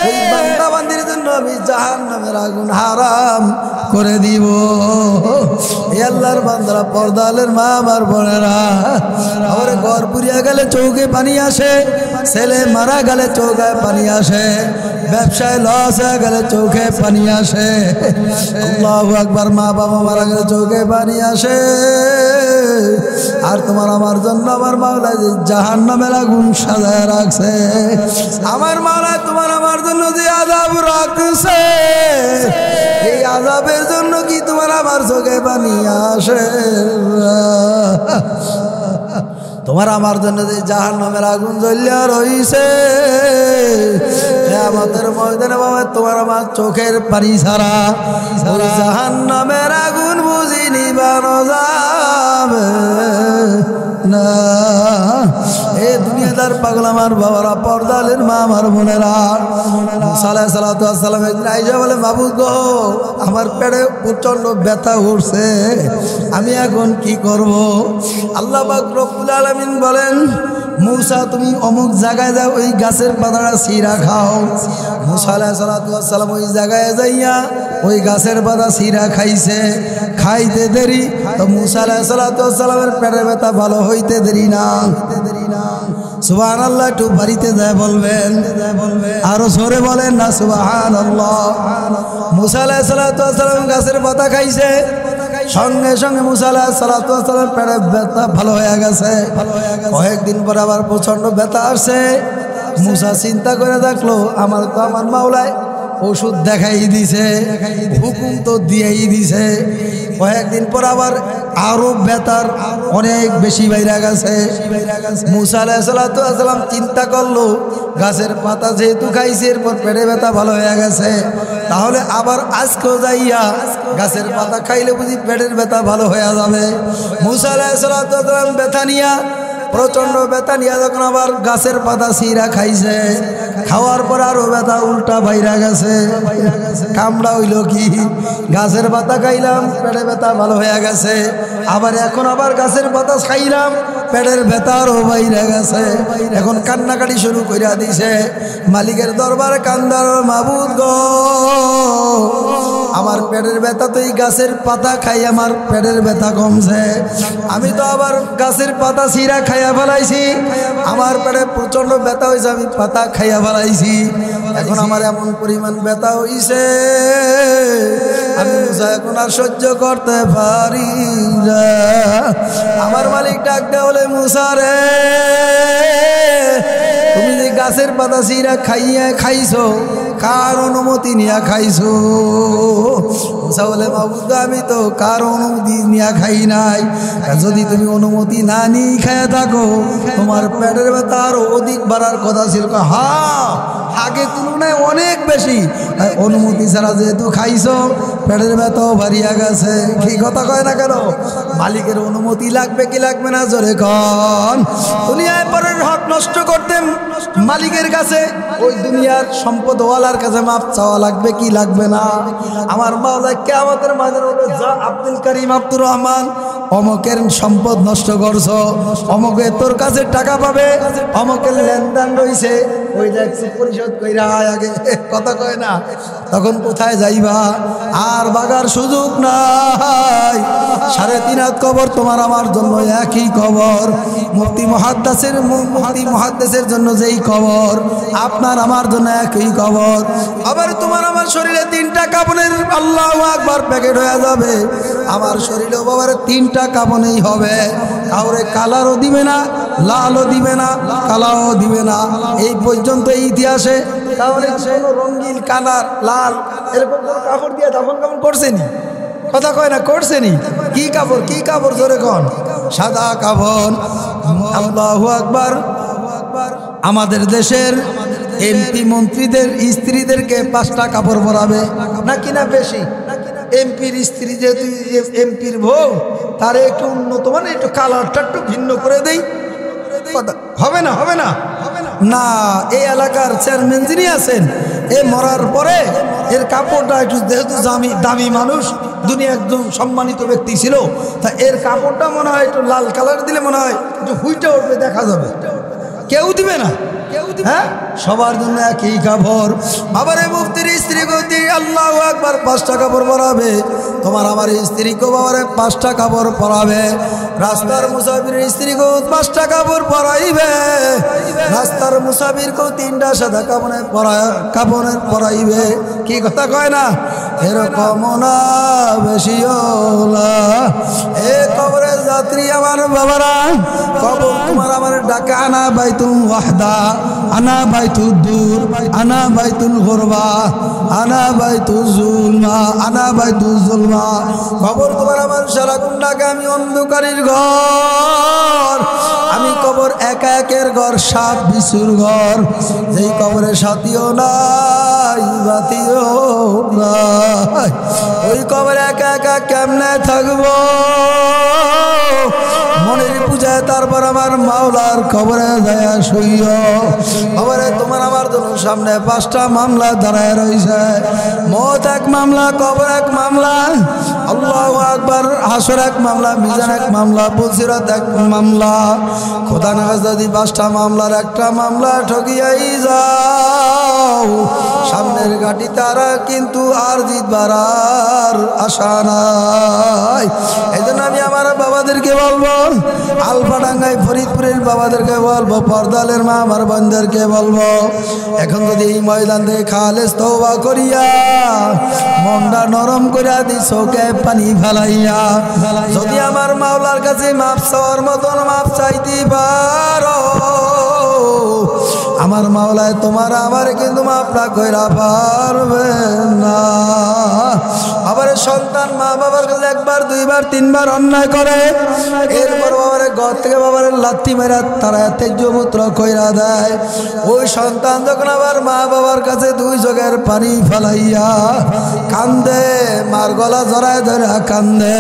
ওই বান্দা বান্দির জন্য আমি জাহান্নামের আগুন হারাম করে দিব। এই আল্লাহর বান্দারা, পর্দালের মা আমার বোনেরা, আমার ঘর পুড়িয়া গেলে চৌকে পানি আসে, ছেলে মারা গেলে চৌকায় পানি আসে, ব্যবসায় লস হয়ে গেলে চোখে পানি আসে। আল্লাহু আকবার, মা বাবা মারা গেলে চোখে পানি আসে। আর তোমার আমার জন্য আমার মাওলা যে জাহান্নামের আগুন সাজায় রাখছে, আমার মাওলা তোমার আমার জন্য যে আযাব রাখছে, এই আযাবের জন্য কি তোমার আমার চোখে পানি আসে? তোমার আমার জন্য যে জাহান্নামের আগুন জ্বলিয়া রইছে, আমাদের ময়দানে বাবা তোমার আমার চোখের পানি ছাড়া ওই জাহান্নামের আগুন বুঝি নিবানো যাবে না। এ দুনিয়াদার পাগল আমার বাবারা, পর্দালের মা আমার বোনেরা, মুসা আলাইহিস সালাম একদিন আইসা বলে, মাবুদ গো আমার পেটে প্রচন্ড ব্যথা উঠছে, আমি এখন কি করব? আল্লাহ পাক রব্বুল আলামিন বলেন, মূসা তুমি অমুক জায়গায় যাও, ওই গাছের পাতাটা ছিঁড়া খাও। মূসা আলাইহিস সালাতু ওয়াস সালাম ওই জায়গায় যাইয়া ওই গাছের পাতা ছিঁড়া খাইছে। খাইতে দেরি তো মূসা আলাইহিস সালাতু ওয়াস সালামের পেটের ব্যথা ভালো হইতে দেরি না। সুবহানাল্লাহ, একটু বাড়িতে যায় বলবেন, আরো জোরে বলেন না সুবহানাল্লাহ। মূসা আলাইহিস সালাতু ওয়াস সালাম গাছের পাতা খাইছে, সঙ্গে সঙ্গে মূসা আলাইহিস সালাতু ওয়াস সালামের পেটের ব্যথা ভালো হয়ে গেছে। কয়েকদিন পর আবার প্রচন্ড ব্যথা আসছে। মূসা চিন্তা করে দেখলো, আমার মাওলায় ওষুধ দেখাই দিছে, হুকুম তো দিয়েই দিছে। কয়েকদিন পর আবার আরো ব্যথার অনেক বেশি বাইরে গেছে। মূসা আলাইহিস সালাতু ওয়াস সালাম চিন্তা করলো, গাছের পাতা যেহেতু খাইছে এরপর পেটে ব্যথা ভালো হয়ে গেছে, তাহলে আবার আজকেও যাইয়া গাছের পাতা খাইলে বুঝি পেটের ব্যথা ভালো হয়ে যাবে। মূসা আলাইহিস সালাতু ওয়াস সালাম ব্যথা নিয়া, প্রচন্ড ব্যথা নিয়ে যখন আবার গাছের পাতা ছিঁড়া খাইছে, খাওয়ার পর আরো ব্যথা উল্টা বাইরা গেছে। কামড়া হইল কি, গাছের পাতা খাইলাম পেটে ব্যথা ভালো হয়ে গেছে, আবার এখন আবার গাছের পাতা খাইলাম পেটের ব্যথা আরো বাইরে গেছে। এখন কান্নাকাটি শুরু কইরা দিছে, মালিকের দরবারে কান্দার, মাবুদ গো আমার পেটের ব্যথা তো এই গাছের পাতা খাই আমার পেটের ব্যথা কমছে, আমি তো আবার গাছের পাতা ছিঁড়া খাইয়া ফেলাইছি, আমার পেটে প্রচন্ড ব্যথা হয়েছে, আমি পাতা খাইয়া ফেলাইছি, এখন আমার এমন পরিমাণ ব্যথা হইছে আমি মূসা এখন আর সহ্য করতে পারি না। আমার মালিক ডাক দেয়া বলে, মূসা রে তুমি যে গাছের পাতা ছিঁড়া খাইছো কার অনুমতি নিয়া খাইছো? মূসা বলে, মাবুদ আমি তো কার অনুমতি নিয়া খাই নাই, যদি তুমি অনুমতি না নিয়ে খাইয়া থাকো তোমার পেটের ব্যথা আরো অধিক বাড়ার কথা ছিল। হ্যাঁ, আগে তুলনায় অনেক বেশি, অনুমতি ছাড়া যেহেতু খাইছো পেটের ব্যথাও বাড়িয়া গেছে। কি কথা কয় না কেন? মালিকের অনুমতি লাগবে কি লাগবে না জোরে কন। দুনিয়ায় পরের হক নষ্ট করতেন মালিকের কাছে, ওই দুনিয়ার সম্পদওয়ালার কাছে মাপ চাওয়া লাগবে কি লাগবে না? আমার মাওলা কিয়ামতের মাঝে বলবে, যা আব্দুল করিম আব্দুর রহমান অমকের সম্পদ নষ্ট করছো, অমকে তোর কাছে টাকা পাবে, অমকের লেনদেন রয়েছে, ওই দেখছি পরিশোধ কইরা আগে কথা কয় না, তখন কোথায় যাইবা? আর বাগার সুযোগ নাই। 3.5 হাত কবর তোমার আমার জন্য একই কবর, মুফতি মুহাদ্দিসের জন্য যেই কবর আপনার আমার জন্য একই কবর। আবার তোমার আমার শরীরে 3টা কাফনের আল্লাহু আকবার প্যাকেট হয়ে যাবে, আমার শরীরে বাবার 3টা কাফনেই হবে, কাউরে কালারও দিবে না, লালও দিবে না, কালাও দিবে না। এই পর্যন্ত ইতিহাসে তাহলে কোনো রঙিন কালার লাল এরকম কোনো কাপড় দিয়ে দাফন কাপড় করছেনি? কথা কয় না, করছেনি? কি কাপড়, কি কাপড় জোরে কন? সাদা কাফন। আল্লাহু আকবার। আমাদের দেশের এমপি মন্ত্রীদের স্ত্রীদেরকে 5টা কাপড় পরাবে নাকি না বেশি? এমপির স্ত্রী যেহেতু এমপির বউ, তার একটু উন্নত মানে একটু কালারটা একটু ভিন্ন করে দেই, হবে না? হবে না না। এই এলাকার চেয়ারম্যান যিনি আছেন, এ মরার পরে এর কাপড়টা একটু, যেহেতু দামি মানুষ, দুনিয়া একদম সম্মানিত ব্যক্তি ছিল, তা এর কাপড়টা মনে হয় একটু লাল কালার দিলে মনে হয় একটু হুইটে উঠবে, দেখা যাবে। কেউ দিবে না, হ্যাঁ, সবার জন্য একই কাপড়। আবার এই মুফতির স্ত্রী গতি আল্লাহু আকবার 5টা কাপড় পরাবে, তোমার আমার স্ত্রীকেও বাবার 5টা কাপড় পরাবে। রাস্তার মুসাফিরের স্ত্রীকেও 5টা কাপড় পরাইবে, রাস্তার মুসাফিরকেও 3টা সাদা কাপড়ের পরাইবে। কি কথা কয় না? এরকম না বেশিও না। এ কবরের যাত্রী আমার বাবারা, কবর তোমার আমার ডাকা, আনা বাইতুল ওয়াহদা, আনা বাইতুল দূর, আনা বাইতুল গুরবা, আনা বাইতুল জুলমা, আনা বাইতুল জুলমা। কবর তোমার আমার সারাক্ষণ ডাকে, আমি অন্ধকারের ঘর, আমি কবর একা একের ঘর, সাপ বিছুর ঘর, যেই কবরে সাথীও নাই বাতিও নাই, ওই কবরে একা একা কেমনে থাকবো? মনের পূজায় তারপর আমার মাওলার কবরে যায় শুইও। কবরে তোমার আমার জন্য সামনে 5টা মামলা দাঁড়ায় রয়েছে। মওত এক মামলা, কবর এক মামলা, আল্লাহু আকবার, হাসর এক মামলা, মিজান এক মামলা, পুলসিরাত এক মামলা। খোদা না যদি 5টা মামলার একটা মামলা ঠকিয়াই যাও, সামনের গাড়ি তারা কিন্তু আর জিতবার আর আশা নাই। এই জন্য আমি আমার বাবাদেরকে বলবো, আলফাডাঙ্গায় ফরিদপুরের বাবাদেরকে বলবো, পর্দালের মা আমার বোনদেরকে বলবো, এখন যদি এই ময়দান থেকে খালেস তওবা করিয়া মনটা নরম করিয়া দি চোখে পানি ফেলাইয়া যদি আমার মাওলার কাছে মাপ চাওয়ার মতন মাপ চাইতে পারো, আমার মাওলায় তোমার আমার কিন্তু মাপ না কইরা পারবে না। আবার সন্তান মা বাবার কাছে 1বার 2বার 3বার অন্যায় করে, এরপর বাবার ঘর থেকে বাবার লাথি মেরা তারা তেজমূত্র কইরা দেয়। ওই সন্তান যখন আবার মা বাবার কাছে 2 চোখের পানি ফেলাইয়া কান্দে, মার গলা জড়ায় ধরে কান্দে,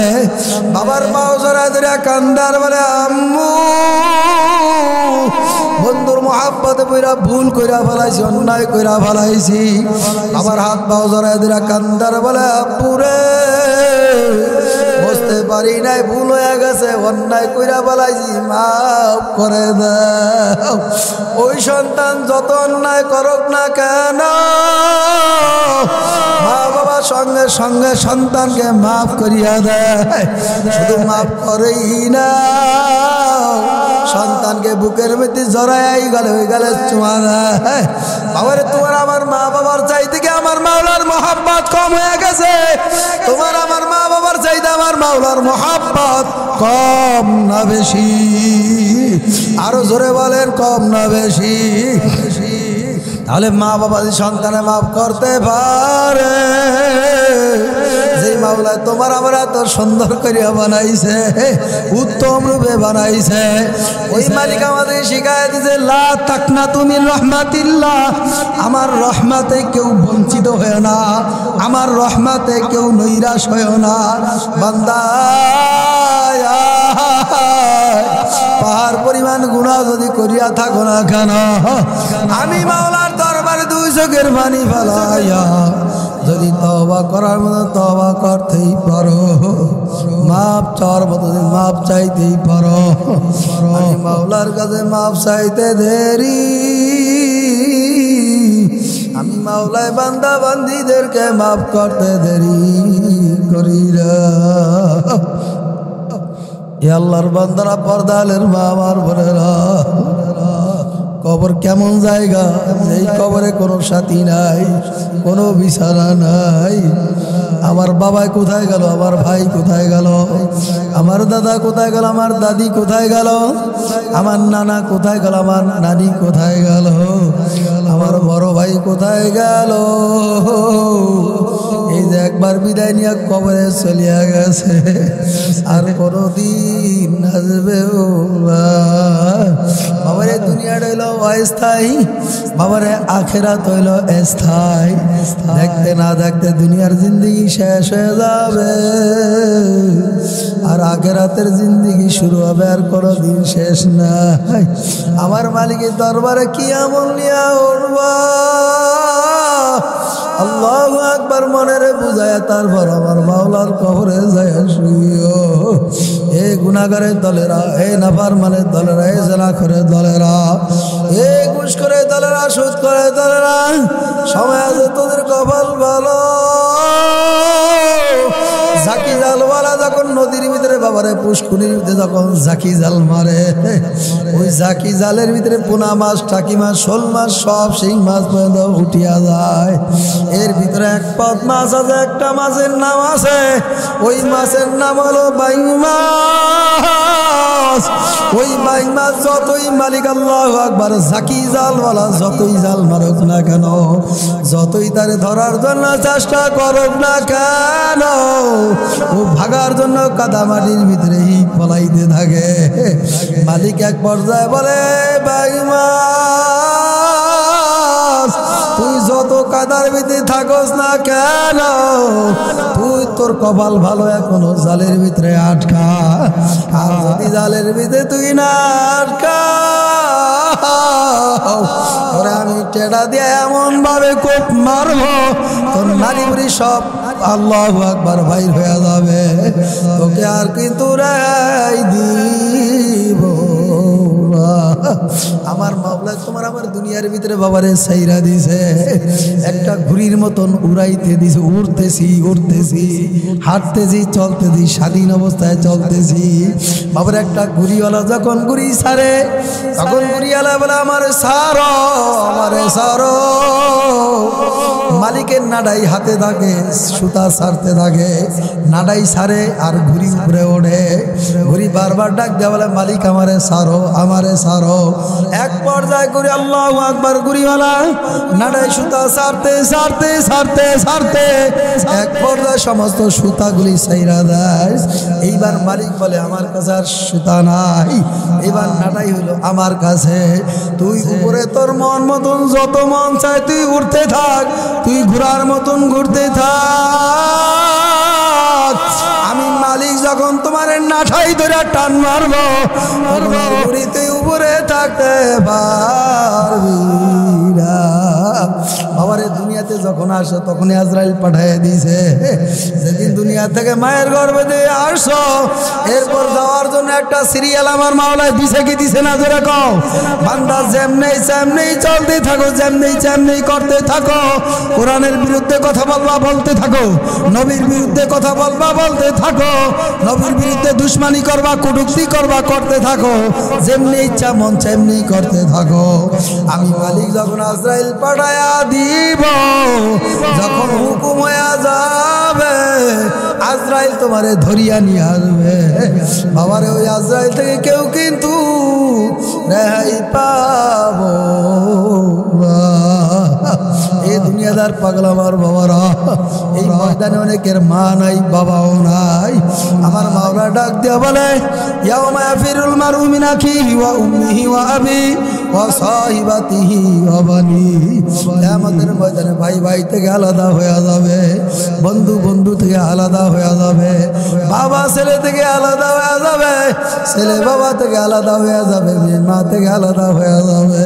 বাবার পাও জড়ায় ধরে কান্দার বলে আম্মু বন্ধুর মহাব্বতে পইরা ভুল কইরা ফেলাইছি, অন্যায় কইরা ফেলাইছি। আবার হাত পাও জড়ায় ধরে কান্দার বলে আব্বুরে বুঝতে পারি নাই, ভুল হয়ে গেছে, অন্যায় কইরা ফেলাইছি, মাফ করে দাও। ওই সন্তান যত অন্যায় করুক না কেন, মা বাবা সঙ্গে সঙ্গে সন্তানকে মাফ করিয়া দেয়। শুধু মাফ করেই না, সন্তানকে বুকের মধ্যে জড়াই গেলে ওই গেলে চুমা দেয়। আবার তোমার আমার মা বাবার চাইতে কি আমার মাওলার মহাব্বত কম হয়ে গেছে? তোমার আমার মা বাবার চাইতে আমার মাওলার মহাব্বত কম না বেশি? আরো জোরে বলেন, কম না বেশি? তাহলে মা বাবা যদি সন্তানে মাফ করতে পারে, যে মাওলা তোমার আমার এত সুন্দর করিয়া বানাইছে, উত্তম রূপে বানাইছে, ওই মালিক আমাদের শিখায় দিয়েছে লা তাকনাতু মিন রাহমাতিল্লাহ, আমার রহমতে কেউ বঞ্চিত হয় না, আমার রহমতে কেউ নৈরাশ হয় না। বান্দা পাহাড় পরিমাণ গুনাহ যদি করিয়া থাকো না কেন, আমি মাওলার দরবারে 2 চোখের পানি ফেলাইয়া যদি তওবা করার মতো তওবা করতেই পারো, মাপ চাওয়ার মতো মাপ চাইতেই পারো, আমি মাওলার কাছে মাপ চাইতে দেরি, আমি মাওলায় বান্দা বান্দীদেরকে মাফ করতে দেরি করি না। আল্লাহর বান্দারা, পর্দালের মা আমার বোনেরা, কবর কেমন জায়গা, এই কবরে কোনো সাথী নাই, কোনো বিছানা নাই। আমার বাবা কোথায় গেল, আমার ভাই কোথায় গেল, আমার দাদা কোথায় গেল, আমার দাদি কোথায় গেল, আমার নানা কোথায় গেল, আমার নানি কোথায় গেল, আমার বড় ভাই কোথায় গেল? এই যে একবার বিদায় নিয়ে কবরে চলিয়া গেছে, আর কোনদিন আসবেও না। বাবারে দুনিয়াটা হইল অস্থায়ী, বাবারে আখেরাত হইল স্থায়ী। দেখতে না দেখতে দুনিয়ার জিন্দেগি শেষ হয়ে যাবে, আর আখেরাতের জিন্দেগি শুরু হবে, আর কোনদিন শেষ নাই। আমার মালিকের দরবারে কি আমল নিয়া উঠবা? আল্লাহু আকবার মনের বুঝায় তারপর আমার মাওলার কবরে যায় শুইও। এ গুনাহগারের দলেরা, এ নাফরমানের দলেরা, এ জিনাখোরের দলেরা, এ ঘুষখোরের দলেরা, সুদ করে দলেরা, সময় আছে তোদের কপাল ভালো। জাকি জালওয়ালা যখন নদীর ভিতরে বাবারে পুষ্কুনির ভিতরে যখন জাকি জাল মারে, ওই জাকি জালের ভিতরে পোনা মাছ, টাকি মাছ, শোল মাছ, সব সেই মাছ পর্যন্ত উঠিয়া যায়। এর ভিতরে এক পদ মাছ আছে, একটা মাছের নাম আছে, ওই মাছের নাম হলো বাইং মাছ। ওই বাইং মাছ যতই মালিক আল্লাহু আকবার জাকি জালওয়ালা যতই জাল মারুক না কেন, যতই তারে ধরার জন্য চেষ্টা করুক না কেন, ও ভাগার জন্য কাদামাটির ভিতরেই পলাইতে থাকে। মালিক এক পর্যায়ে বলে, বাইং মাছ তুই যত কাদার ভিতরে থাকস না কেন, তুই তোর কপাল ভালো, এখনো জালের ভিতরে আটকা। আর যদি জালের ভিতরে তুই না আটকা, ওরে আমি টেডা দিয়ে এমন ভাবে কোপ মারবো তোর নারী বুড়ি সব আল্লাহু আকবার বাইর হয়ে যাবে, তোকে আর কিন্তু রেহাই দিব না। আমার মাওলা তোমার আমার দুনিয়ার ভিতরে বাবারে সাইরা দিছে, একটা ঘুড়ির মতন উড়াইতে দিছে, উড়তেছি উড়তেছি, হাঁটতেছি চলতেছি, স্বাধীন অবস্থায় চলতেছি। বাবার একটা ঘুড়িওয়ালা যখন ঘুড়ি ছাড়ে, তখন ঘুড়িওয়ালা বলে আমারে ছাড়ো, আমারে ছাড়ো। মালিকের নাডাই হাতে থাকে, সুতা ছাড়তে থাকে, নাডাই ছাড়ে আর ঘুড়ি উপরে ওঠে। ঘুড়ি বারবার ডাক দেওয়া বলে মালিক আমারে ছাড়ো, আমারে ছাড়ো। এক পর্যায়ে ঘুরি আল্লাহু আকবার, ঘুড়িওয়ালা নাডাই সুতা ছাড়তে ছাড়তে ছাড়তে ছাড়তে এক পর্যায়ে সমস্ত সুতাগুলি ছাইরা দেয়। এইবার মালিক বলে আমার কাছে আর সুতা নাই, এবার নাডাই হলো আমার কাছে। তুই উপরে তোর মন মতন যত মন চায় তুই উঠতে থাক, তুই ঘোড়ার মতন ঘুরতে থাক। আমি মালিক যখন তোমার নাঠাই ধরে টান মারবো, তুই উপরে থাকতে পারবি না। বাবারে দুনিয়াতে যখন আসো তখনই আজরাইল পাঠিয়ে দিয়েছে। যেদিন দুনিয়া থেকে মায়ের গর্ভে দিয়ে আসো, এরপর যাওয়ার জন্য একটা সিরিয়াল আমার মাওলায় দিছে কি দিছে না জোরে কও। বান্দা যেমনেই যেমনেই চলতে থাকো, যেমনেই যেমনেই করতে থাকো, কোরআনের বিরুদ্ধে কথা বলবা বলতে থাকো, নবীর বিরুদ্ধে কথা বলবা বলতে থাকো, নবীর বিরুদ্ধে দুশ্মনী করবা কটূক্তি করবা করতে থাকো, যেমনি ইচ্ছা মন তেমনি করতে থাকো। আমি মালিক যখন আজরাইল পাঠায়া দিব, যখন হুকুম হয়ে যাবে, আজরাইল তোমারে ধরিয়া নিয়ে আসবে। বাবারে ওই আজরাইল থেকে কেউ কিন্তু রেহাই পাবো না। এই দুনিয়াদার পাগল আমার বাবারা, এই ময়দানে অনেকের মা নাই বাবাও নাই। আমার মাওলা ডাক দিয়া বলে ইয়াউমা ইয়াফিরুল মারউ মিন আখিহি ওয়া উম্মিহি ওয়া আবি ওয়া সাহিবাতিহি ওয়া বানি। কিয়ামতের ময়দানে ভাই ভাই থেকে আলাদা হয়ে যাবে, বন্ধু বন্ধু থেকে আলাদা হয়ে যাবে, বাবা ছেলে থেকে আলাদা হয়ে যাবে, ছেলে বাবা থেকে আলাদা হয়ে যাবে, মেয়ে মা থেকে আলাদা হয়ে যাবে।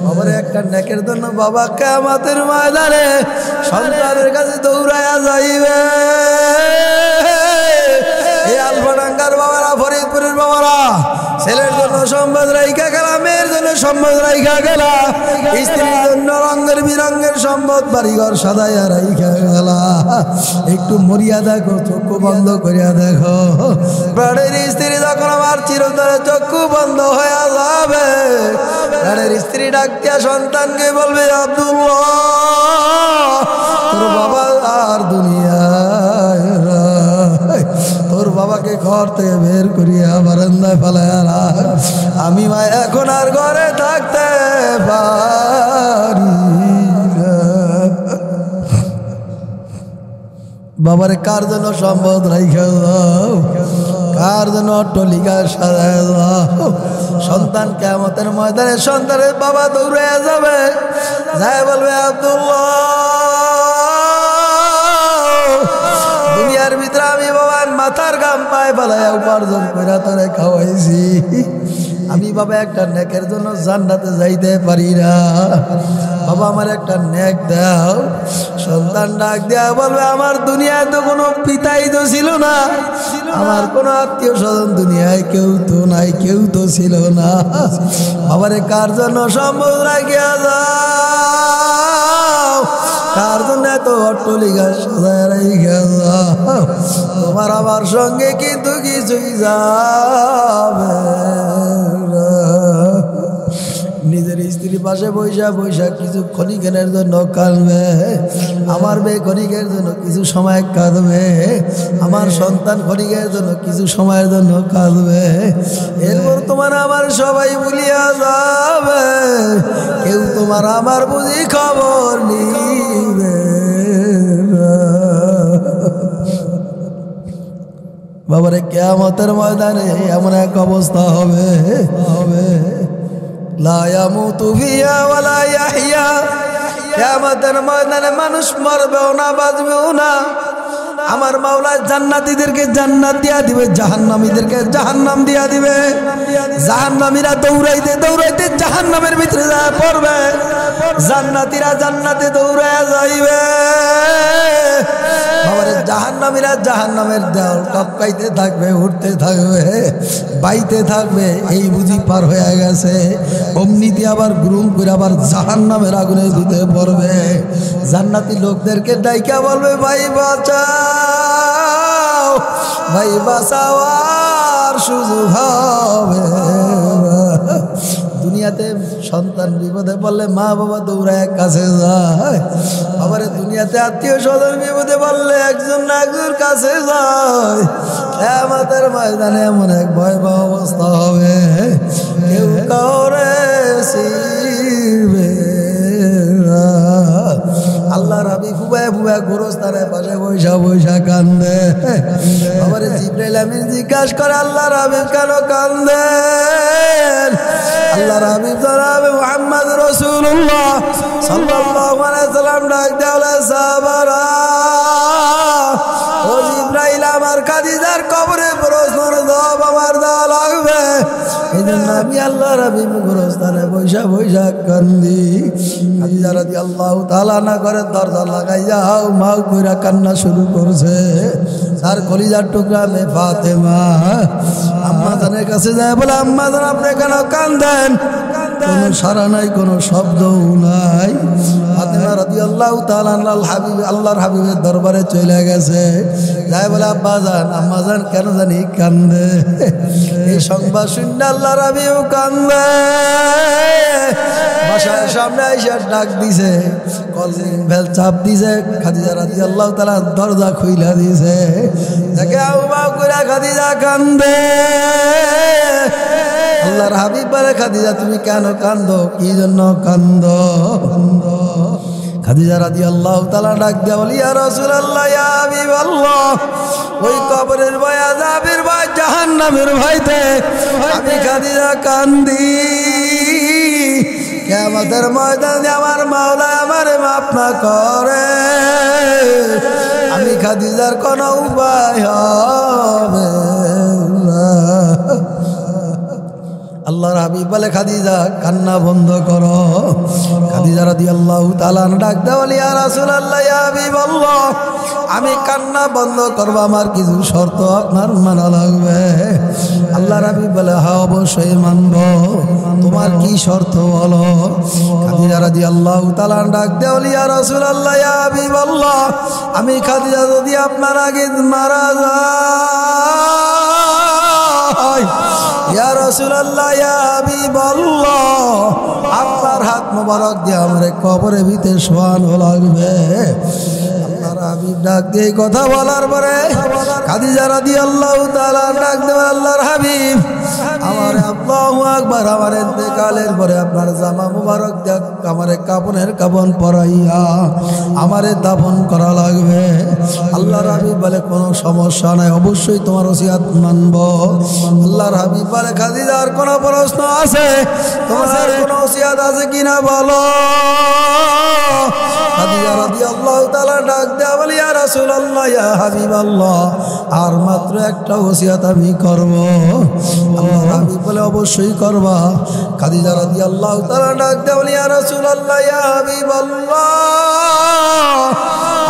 বাবার একটা নেকের জন্য বাবা কিয়ামতের ময়দানে সন্তানের কাছে দৌড়ায়া যাইবে। এই আলফাডাঙ্গার বাবারা, ফরিদপুরের বাবারা, ছেলের জন্য সম্পদ রাইখা গেলা, মেয়ের জন্য সম্পদ রাইখা গেলা, স্ত্রীর জন্য রঙের বিরঙের সম্পদ বাড়িঘর সাজাইয়া রাইখা গেলা। একটু মরিয়া দেখো, চক্ষু বন্ধ করিয়া দেখো, প্রাণের স্ত্রী যখন আমার চিরতরে চক্ষু বন্ধ হয়ে যাবে, প্রাণের স্ত্রী ডাক দিয়া সন্তানকে বলবে আব্দুল্লাহ তোর বাবা আর দুনিয়ায় নাই, তোর বাবাকে ঘর থেকে বের করিয়া বারান্দায় ফেলায় রাখ, আমি মা এখন আর ঘরে থাকতে পারি না। বাবারে কার জন্য সম্পদ রাইখা দাও, কার জন্য অট্টালিকা সাজায় দাও। সন্তান কিয়ামতের ময়দানে সন্তানের বাবা দৌড়ে যাবে, যাই বলবে আব্দুল্লাহ দুনিয়ার ভিতরে আমি বাবার মাথার গাম পায়ে ফেলাইয়া উপার্জন করে তোরে খাওয়াইছি, আমি বাবা একটা নেকের জন্য জান্নাতে যাইতে পারি না, বাবা আমার একটা নেক দাও। সন্তান ডাক দেয়া বলবে আমার দুনিয়ায় তো কোনো পিতাই তো ছিল না, আমার কোনো আত্মীয় স্বজন দুনিয়ায় কেউ তো নাই, কেউ তো ছিল না, বাবারে কার জন্য সম্পদ রাখিয়া যাও, কার জন্য এত অট্টালিকা সাজায় রাখিয়া যাও, তোমার আমার সঙ্গে কিন্তু কিছুই যাবে না। নিজের স্ত্রী পাশে বৈশা বৈশা কিছু ক্ষণিকের জন্য কাঁদবে, আমার মেয়ে ক্ষণিকের জন্য কিছু সময় কাঁদবে, আমার সন্তান ক্ষণিকের জন্য কিছু সময়ের জন্য কাঁদবে, এরপর তোমার আমার সবাই ভুলিয়া যাবে, কেউ তোমার আমার বুঝি খবর নিবে না। বাবারে কিয়ামতের ময়দানে এমন এক অবস্থা হবে, লা ইয়ামুতু ফিহা ওয়ালা ইয়াহইয়া। কিয়ামতের ময়দানে মানুষ মরবেও না, বাঁচবেও না, আমার মাওলা জান্নাতীদেরকে জান্নাত দিয়া দিবে, জাহান্নামীদেরকে জাহান্নাম দিয়া দিবে। জাহান্নামীরা দৌড়াইতে দৌড়াইতে জাহান্নামের ভিতরে যায় পড়বে, জান্নাতীরা জান্নাতে দৌড়ায়া যাইবে। বাবারে জাহান্নামীরা জাহান্নামের দেওয়াল টপকাইতে থাকবে, উঠতে থাকবে, বাইতে থাকবে। এই বুঝি পার হয়ে গেছে, অমনিতে আবার গ্রুম করে আবার জাহান্নামের আগুনের ভিতরে পড়বে। জান্নাতি লোকদেরকে ডাইকা বলবে, ভাই বাঁচাও, ভাই বাঁচাও, আর সুযোগ হবে। দুনিয়াতে সন্তান বিপদে পড়লে মা বাবা দৌড়ায় কাছে যায়, আবার দুনিয়াতে আত্মীয় স্বজন বিপদে পড়লে একজন না একজন কাছে যায়। কিয়ামতের ময়দানে এমন এক ভয়াবহ অবস্থা হবে, কেউ কাউরে চিনবে না। আল্লাহর হাবিব ফুবায় ফুবায় গোরস্থানের পাশে বৈশা বৈশা কান্দে। আবার জিবরাইল আমিন জিজ্ঞাসা করে, আল্লাহর হাবিব কেন কান্দেন? আল্লাহর হাবিব জনাবে মুহাম্মদ রাসূলুল্লাহ সাল্লাল্লাহু আলাইহি সাল্লাম ডাক দেওয়া, সাহাবারা ও জিবরাইল, আমার খাদিজার কবরে প্রশ্নের জবাব আমার দেওয়া লাগবে। এই জন্য আমি আল্লাহর হাবিব গোরস্থানে বৈশা বৈশা কান্দি। খাদিজা রাদিয়াল্লাহু তাআলা না করে দরজা লাগাইয়া হাউ মাউ কইরা কান্না শুরু করছে। তার কলিজার টুকরা মেয়ে ফাতেমা আম্মা জানের কাছে যায়, বলে আম্মা জান আপনি কেন কান্দেন? কোনো সারা নাই, কোনো শব্দও নাই। ফাতেমা রাদিয়াল্লাহু তাআলা আল্লাহর হাবিবের দরবারে চলে গেছে, যাই বলে আব্বা জান আম্মা জান কেন জানি কান্দে। এই সংবাদ শুনে আল্লাহর হাবিব কান্দে। বাসার সামনে এসে ডাক দিছে, কলিং বেল চাপ দিছে। খাদিজা রাদিয়াল্লাহু তাআলা দরজা খুইলা দিছে, দেখে আউ বাউ কইরা খাদিজা কান্দে। আল্লাহর হাবিব বলে, খাদিজা তুমি কেন কান্দো? কি জন্য কান্দো? খাদিজা রাদিয়াল্লাহু তাআলা ডাক দিয়া বলি, ইয়া রাসূলুল্লাহ, ইয়া হাবিবাল্লাহ, ওই কবরের ভয়, আযাবের ভয়, জাহান্নামের ভয়তে আমি খাদিজা কান্দি। কিয়ামতের ময়দানে আমার মাওলা আমারে মাফ না করে, আমি খাদিজার কোনো উপায় হবে না। আল্লাহর হাবিব বলে, খাদিজা কান্না বন্ধ করো। খাদিজা রাদিয়াল্লাহু তাআলা ডাক দেওয়া, ইয়া রাসূলুল্লাহ, ইয়া হাবিবাল্লাহ, আমি কান্না বন্ধ করব, আমার কিছু শর্ত আপনার মানা লাগবে। আল্লাহর হাবিব বলে, হ্যাঁ অবশ্যই মানব, তোমার কি শর্ত বলো? খাদিজা রাদিয়াল্লাহু তাআলা ডাক দেওয়া, ইয়া রাসূলুল্লাহ, ইয়া হাবিবাল্লাহ, আমি খাদিজা যদি আপনার আগে মারা যায়, ইয়া রাসূলুল্লাহ, ইয়া হাবিবাল্লাহ, আপনার হাত মোবারক দিয়ে আমার কবরের ভিতরে শোয়ানো লাগবে। আল্লাহর হাবিব ডাক দিয়ে কথা বলার পরে খাদিজা রাদিয়াল্লাহু তাআলা ডাক দেওয়া, আল্লাহর হাবিব আমার আল্লাহু আকবার, আমার ইন্তেকালের পরে আপনার জামা মোবারক দিয়ে আমার কাপনের কাপন পরাইয়া আমারে দাফন করা লাগবে। আল্লাহর হাবিব বলে, কোনো সমস্যা নাই, অবশ্যই তোমার ওসিয়ত মানব। আল্লাহর হাবিব বলে, খাদিজার কোনো প্রশ্ন আছে? তোমার কোনো ওসিয়ত আছে কিনা বলো। খাদিজা রাদিয়াল্লাহু তাআলা ডাক দেয়া বলে, ইয়া রাসূলুল্লাহ, ইয়া হাবিবাল্লাহ, আর মাত্র একটা ওসিয়ত আমি করব। আল্লাহর হাবিব বলে, অবশ্যই করবা। খাদিজা রাদিয়াল্লাহু তাআলা ডাক দেয়া বলে, ইয়া রাসূলুল্লাহ, ইয়া হাবিবাল্লাহ,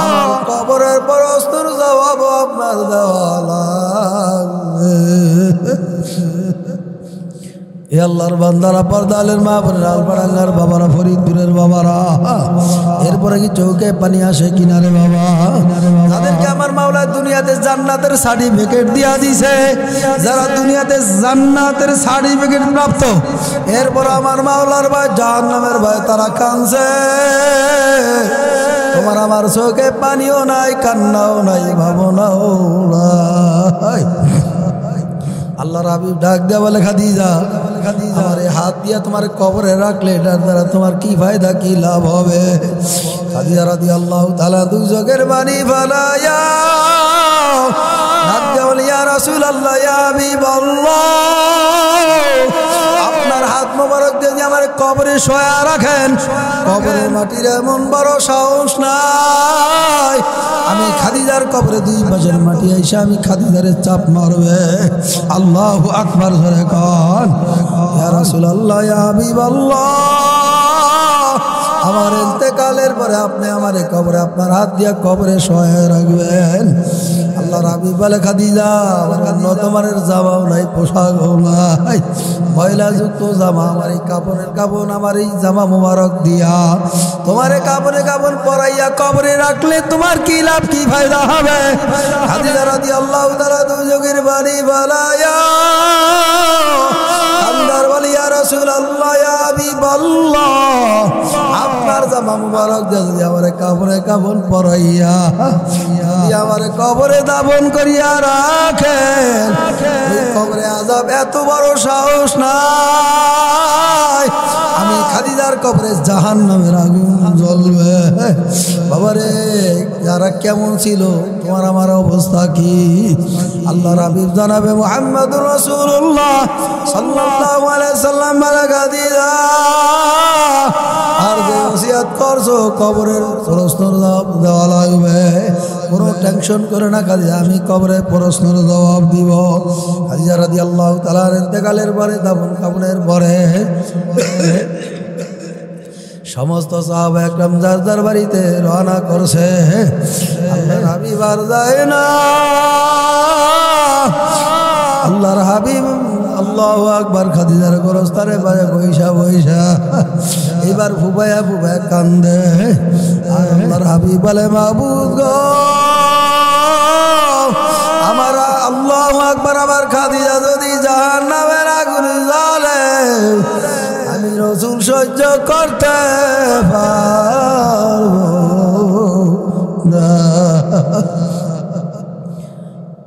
আমার কবরের প্রশ্নের জবাব আপনার দেওয়া লাগবে। এ আল্লাহর বান্দারা, পর্দালের মা বোনের, আলপাডাঙ্গার বাবারা, ফরিদপুরের বাবারা, এরপরে কি চৌকে পানি আসে কিনারে বাবা? তাদেরকে আমার মাওলা দুনিয়াতে জান্নাতের সার্টিফিকেট দিয়া দিছে। যারা দুনিয়াতে জান্নাতের সার্টিফিকেট প্রাপ্ত, এরপর আমার মাওলার ভয়, জাহান্নামের ভয় তারা কাঁদছে। তোমার আমার চোখে পানিও নাই, কান্নাও নাই, ভাবনাও নাই। আল্লাহর হাবিব ডাক দেয়া বলে, খাদিজা, আমার হাত দিয়া তোমার কবরে রাখলে এটার দ্বারা তোমার কি ফায়দা, কি লাভ হবে? খাদিজা রাদিয়াল্লাহু তাআলা দুই চোখের পানি ফেলাইয়া ডাক দেয়া বলে, ইয়া রাসূলুল্লাহ, ইয়া হাবিবাল্লাহ, আপনার হাত মোবারক দিয়ে আমার কবরে শোয়া রাখেন। কবরের মাটির এমন বড় সাহস নাই, আমি খাদিজার কবরে 2 পাশের মাটি এসে আমি খাদিজারে চাপ মারবে। আল্লাহু আকবার জোরে কন। ইয়া রাসূলুল্লাহ, ইয়া হাবিবাল্লাহ, আমার ইন্তেকালের পরে আপনি আমার কবরে আপনার হাত দিয়া কবরে শোয়া রাখবেন। আল্লাহর হাবিব বলে, খাদিজা, আমার নতমানের জামাও নাই, পোশাকও নাই, ময়লাযুক্ত জামা, আমার এই কাপড়ের কাপড়, আমার এই জামা মোবারক দিয়া তোমার কাপড়ে কাপড় পরাইয়া কবরে রাখলে তোমার কি লাভ, কি ফায়দা হবে? খাদিজা রাদিয়াল্লাহু তাআলা দুযোগের বাড়ি বালায়া আল্লাহর বলি, ইয়া রাসূলুল্লাহ, ইয়া হাবিবাল্লাহ, আপনার জামা মুবারক যদি আমার কাপড়ে কাপড় পরাইয়া আমার কবরে দাফন করিয়া রাখেন, কবরে আযাব এত বড় সাহস নাই, আমি খাদিজার কবরে জাহান্নামের আগুন জ্বলবে। বাবারে, যারা কেমন ছিল, তোমার আমার অবস্থা কি? আল্লাহর হাবিব জানাবে মুহাম্মদুর রাসূলুল্লাহ সাল্লাল্লাহু আলাইহি সাল্লাম, বলে, খাদিজা, আর যে ওসিয়ত করছো কবরের প্রশ্নের জবাব দেওয়া লাগবে, কোনো টেনশন করে না খাদিজা, আমি কবরে প্রশ্নের জবাব দিব। খাদিজা রাদিয়াল্লাহু তাআলার ইন্তেকালের পরে, দাফন কাফনের পরে সমস্ত সাহাবা একরাম যার যার বাড়িতে রওনা করছে। আল্লাহর হাবিব আর যায় না। আল্লাহর হাবিব আল্লাহু আকবার খাদিজার গোরস্তারে বাজে বৈশা বৈশা এবার ফুবায়া ফুবায়া কান্দে। আর আল্লাহর হাবিব বলে, মাহবুব গো, আমার আল্লাহু আকবার, আমার খাদিজা যদি জাহান্নামের আগুনে জ্বলে, আমি রাসূল সহ্য করতে পারবো না।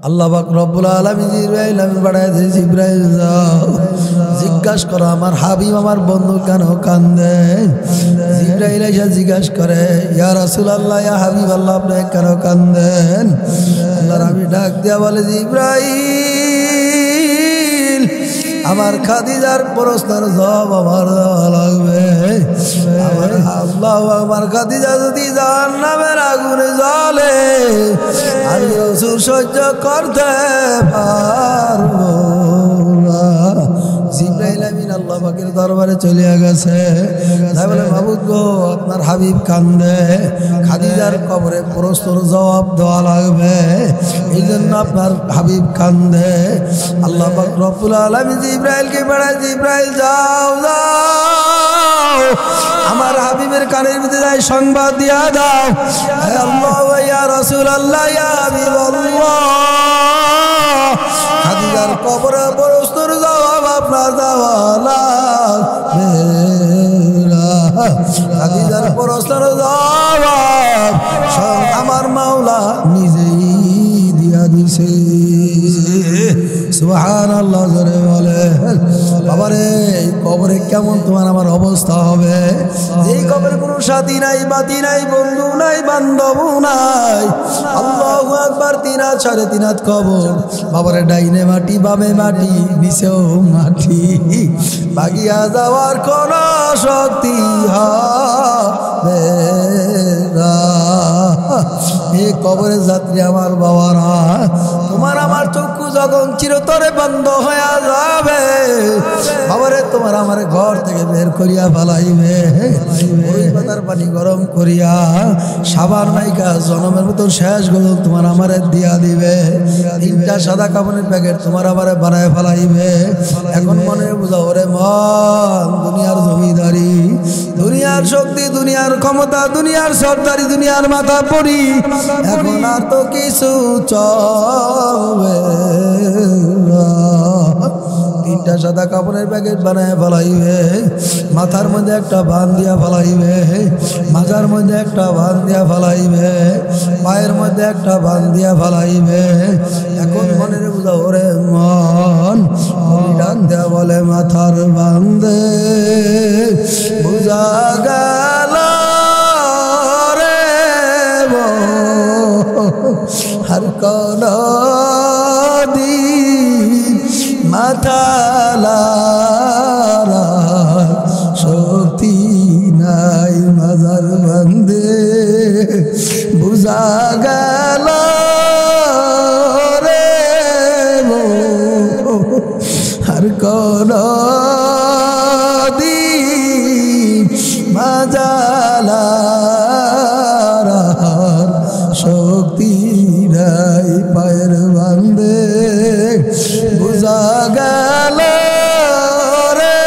আল্লাহ পাক রব্বুল আলামিন জিবরাইল আমি পাঠায় দিয়েছি, জিবরাইল যাও জিজ্ঞাসা করো আমার হাবিব আমার বন্ধু কেন কান্দে। জিবরাইল এসে জিজ্ঞাসা করে, ইয়া রাসূলুল্লাহ, ইয়া হাবিবাল্লাহ, আপনি কেন কান্দেন? আল্লাহর হাবিব ডাক দিয়া বলে, জিবরাইল, আমার খাদিজার প্রশ্নের জবাব আমার দেওয়া লাগবে। আল্লাহ, আমার খাদিজা যদি জাহান্নামের আগুনে জ্বলে, আমি রাসূল সহ্য করতে পারবো না। জিবরাইল আমিন আল্লাহ পাকের দরবারে চলে গেছে। তাই বলে, মাহবুব গো, আপনার হাবিব কান্দে, খাদিজার কবরে প্রশ্নের জবাব দেওয়া লাগবে, এই জন্য আপনার হাবিব কান্দে। আল্লাহ পাক রব্বুল আলামিন জিবরাইলকে পাঠায়, জিবরাইল যাও যাও আমার হাবিবের কানের ভিতরে যাই সংবাদ দিয়া দাও, হে আল্লাহ, ইয়া রাসূলুল্লাহ, ইয়া হাবিবাল্লাহ, খাদিজার কবরে প্রশ্নের জবাব আপনার দেওয়া লাগবে না। খাদিজার প্রশ্নের জবাব আমার মাওলা নিজেই দিয়া দিছে। সুবহানাল্লাহ জোরে বলে। বাবারে, কবরে কেমন তোমার আমার অবস্থা হবে? এই কবরে কোনো সাথী নাই, বাতি নাই, বন্ধু নাই, বান্ধব নাই। আল্লাহু আকবার, 3 হাত 3.5 হাত কবর। বাবারে, ডাইনে মাটি, বামে মাটি, নিচেও মাটি, ভাগিয়া যাওয়ার কোন শক্তি হবে না। এই কবরের যাত্রী আমার বাবারা, তোমার আমার চক্ষু যখন চিরতরে বন্ধ হয়ে যাবে, বাবারে, তোমার আমার ঘর থেকে বের করিয়া ফেলাইবে, ওই পাতার পানি গরম করিয়া সাবান মাইকা জনমের মতো শেষ গরম তোমার আমারে দিয়া দিবে। 3টা সাদা কাপড়ের প্যাকেট তোমার আমারে বানায় ফেলাইবে। এখন মনে বুঝাও, ওরে মন, দুনিয়ার জমিদারি, দুনিয়ার শক্তি, দুনিয়ার ক্ষমতা, দুনিয়ার সরদারি, দুনিয়ার মাথা পড়ি, এখন আর তো কিছু চলবে না। 3টা সাদা কাপড়ের প্যাকেট বানায় ফেলাইবে, মাথার মধ্যে একটা বান দিয়া ফেলাইবে, মাথার মধ্যে একটা বান দিয়া ফেলাইবে, পায়ের মধ্যে একটা বান দিয়া ফেলাইবে। এখন মনের বুঝা, ওরে মন, ডাক দেয়া বলে, মাথার বান্ধে বুঝা গেল রে আর কোন দিন মাথা লারা বুঝা গেল রে আর কোন দিন মাজালার শক্তি নাই পায়ের বান্ধে বুঝা গেল রে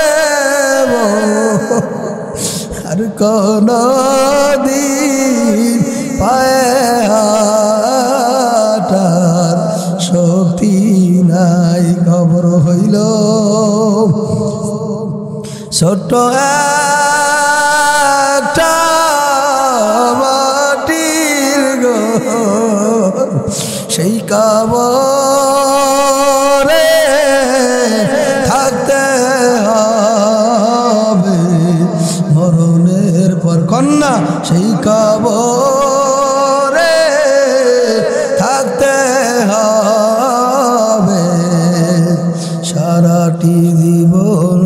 আর কোন দিন পায়ে হাঁটার শক্তি নাই খবর হইল ছোট্ট একটা মাটির ঘর সেই কবরে থাকতে হবে মরণের পর কন্যা সেই কবরে থাকতে হবে সারাটি জীবন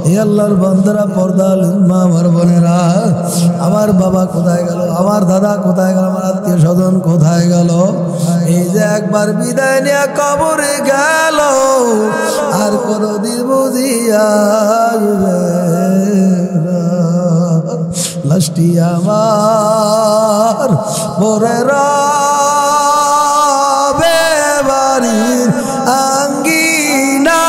এই আল্লাহর বান্দারা পর্দা মা আমার বোনেরা আমার বাবা কোথায় গেল আমার দাদা কোথায় গেল আমার আত্মীয় স্বজন কোথায় গেল এই যে একবার বিদায় নিয়ে কবরে গেল আর কোনদিন বুঝি আসবে না লাশটি আমার পরে রবে বাড়ির আঙ্গিনা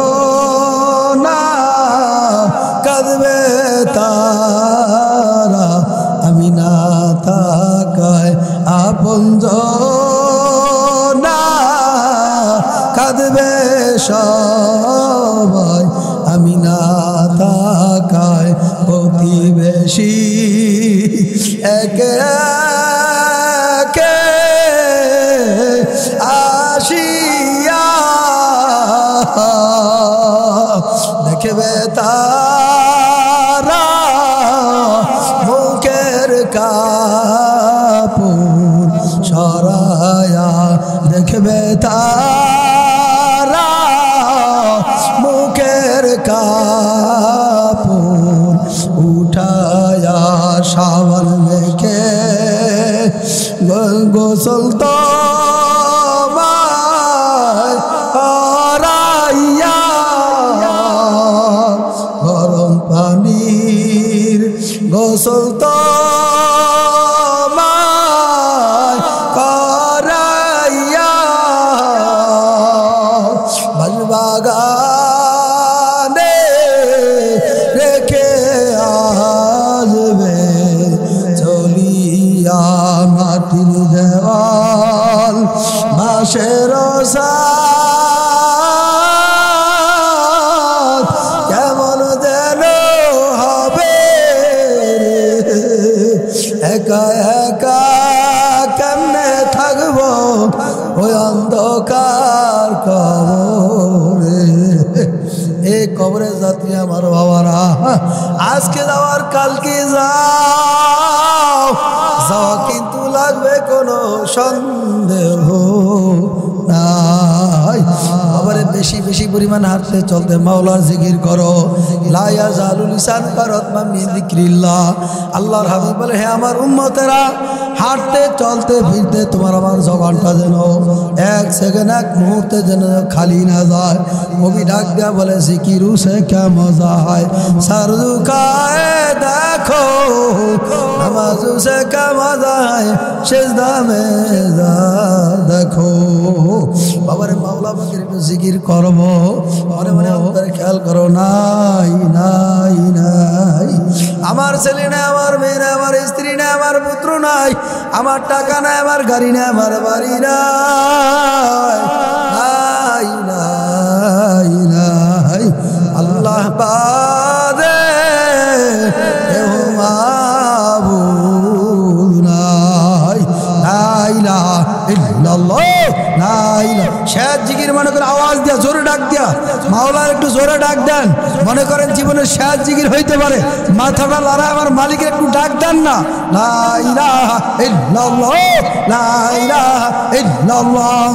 আপনজনা কাঁদবে তারা আমি না তাকায় আপনজনা কাঁদবে সবাই আমি না তাকায় প্রতিবেশী একে একে আসিয়া দেখবে তারা মুখের কাপড় সরায়া দেখবে তারা মুখের কাপড় উঠায়া সাবান মেখে গোসল তো করাইয়া গরম পানির গোসল তো করাইয়া বাগানে রেখে আসবে চলিয়া মাটির দেওয়াল বাঁশের সাথ কেমন যেন হবে একা একা কেমনে থাকবো ওই অন্ধকার কবরে এই কবরে যাত্রী আমার বাবারা আজকে যাওয়ার কালকে যাও যাওয়া কিন্তু লাগবে কোনো সন্দেহ নাই বাবারে বেশি বেশি পরিমাণ হাঁটতে চলতে মাওলার জিকির করো লা ইয়াজালু লিসানুকা রাতবাম মিন যিকরিল্লাহ আল্লাহর হাবিব বলে হে আমার উম্মতেরা হাঁটতে চলতে ফিরতে তোমার আমার জবানটা যেন এক সেকেন্ড এক মুহূর্তে যেন খালি না যায় কবি ডাক দেয়া বলে জিকিরু সে কে মজা হয় সারদুকায় দেখো নামাজু সে কে মজা হয় সেজদা মে যা দেখো বাবারে মাওলা পাকের একটু জিকির করবো মনে মনে অন্তরে খেয়াল করো নাই নাই নাই আমার ছেলে নাই আমার মেয়ে নাই আমার স্ত্রী নাই আমার পুত্র নাই আমার টাকা নাই আমার গাড়ি নাই আমার বাড়ি নাই নাই নাই নাই আল্লাহ বাদে কেউ মাবুদ নাই লা ইলাহা ইল্লাল্লাহ লা ইলাহা শেষ জিকির মনে করে আওয়াজ দিয়া জোরে ডাক দিয়া মাওলার একটু জোরে ডাক দেন মনে করেন জীবনের শেষ জিকির হইতে পারে মাথাটা লড়ায় আমার মালিকের একটু ডাক দেন না লা ইলাহা ইল্লাল্লাহ লা ইলাহা ইল্লাল্লাহ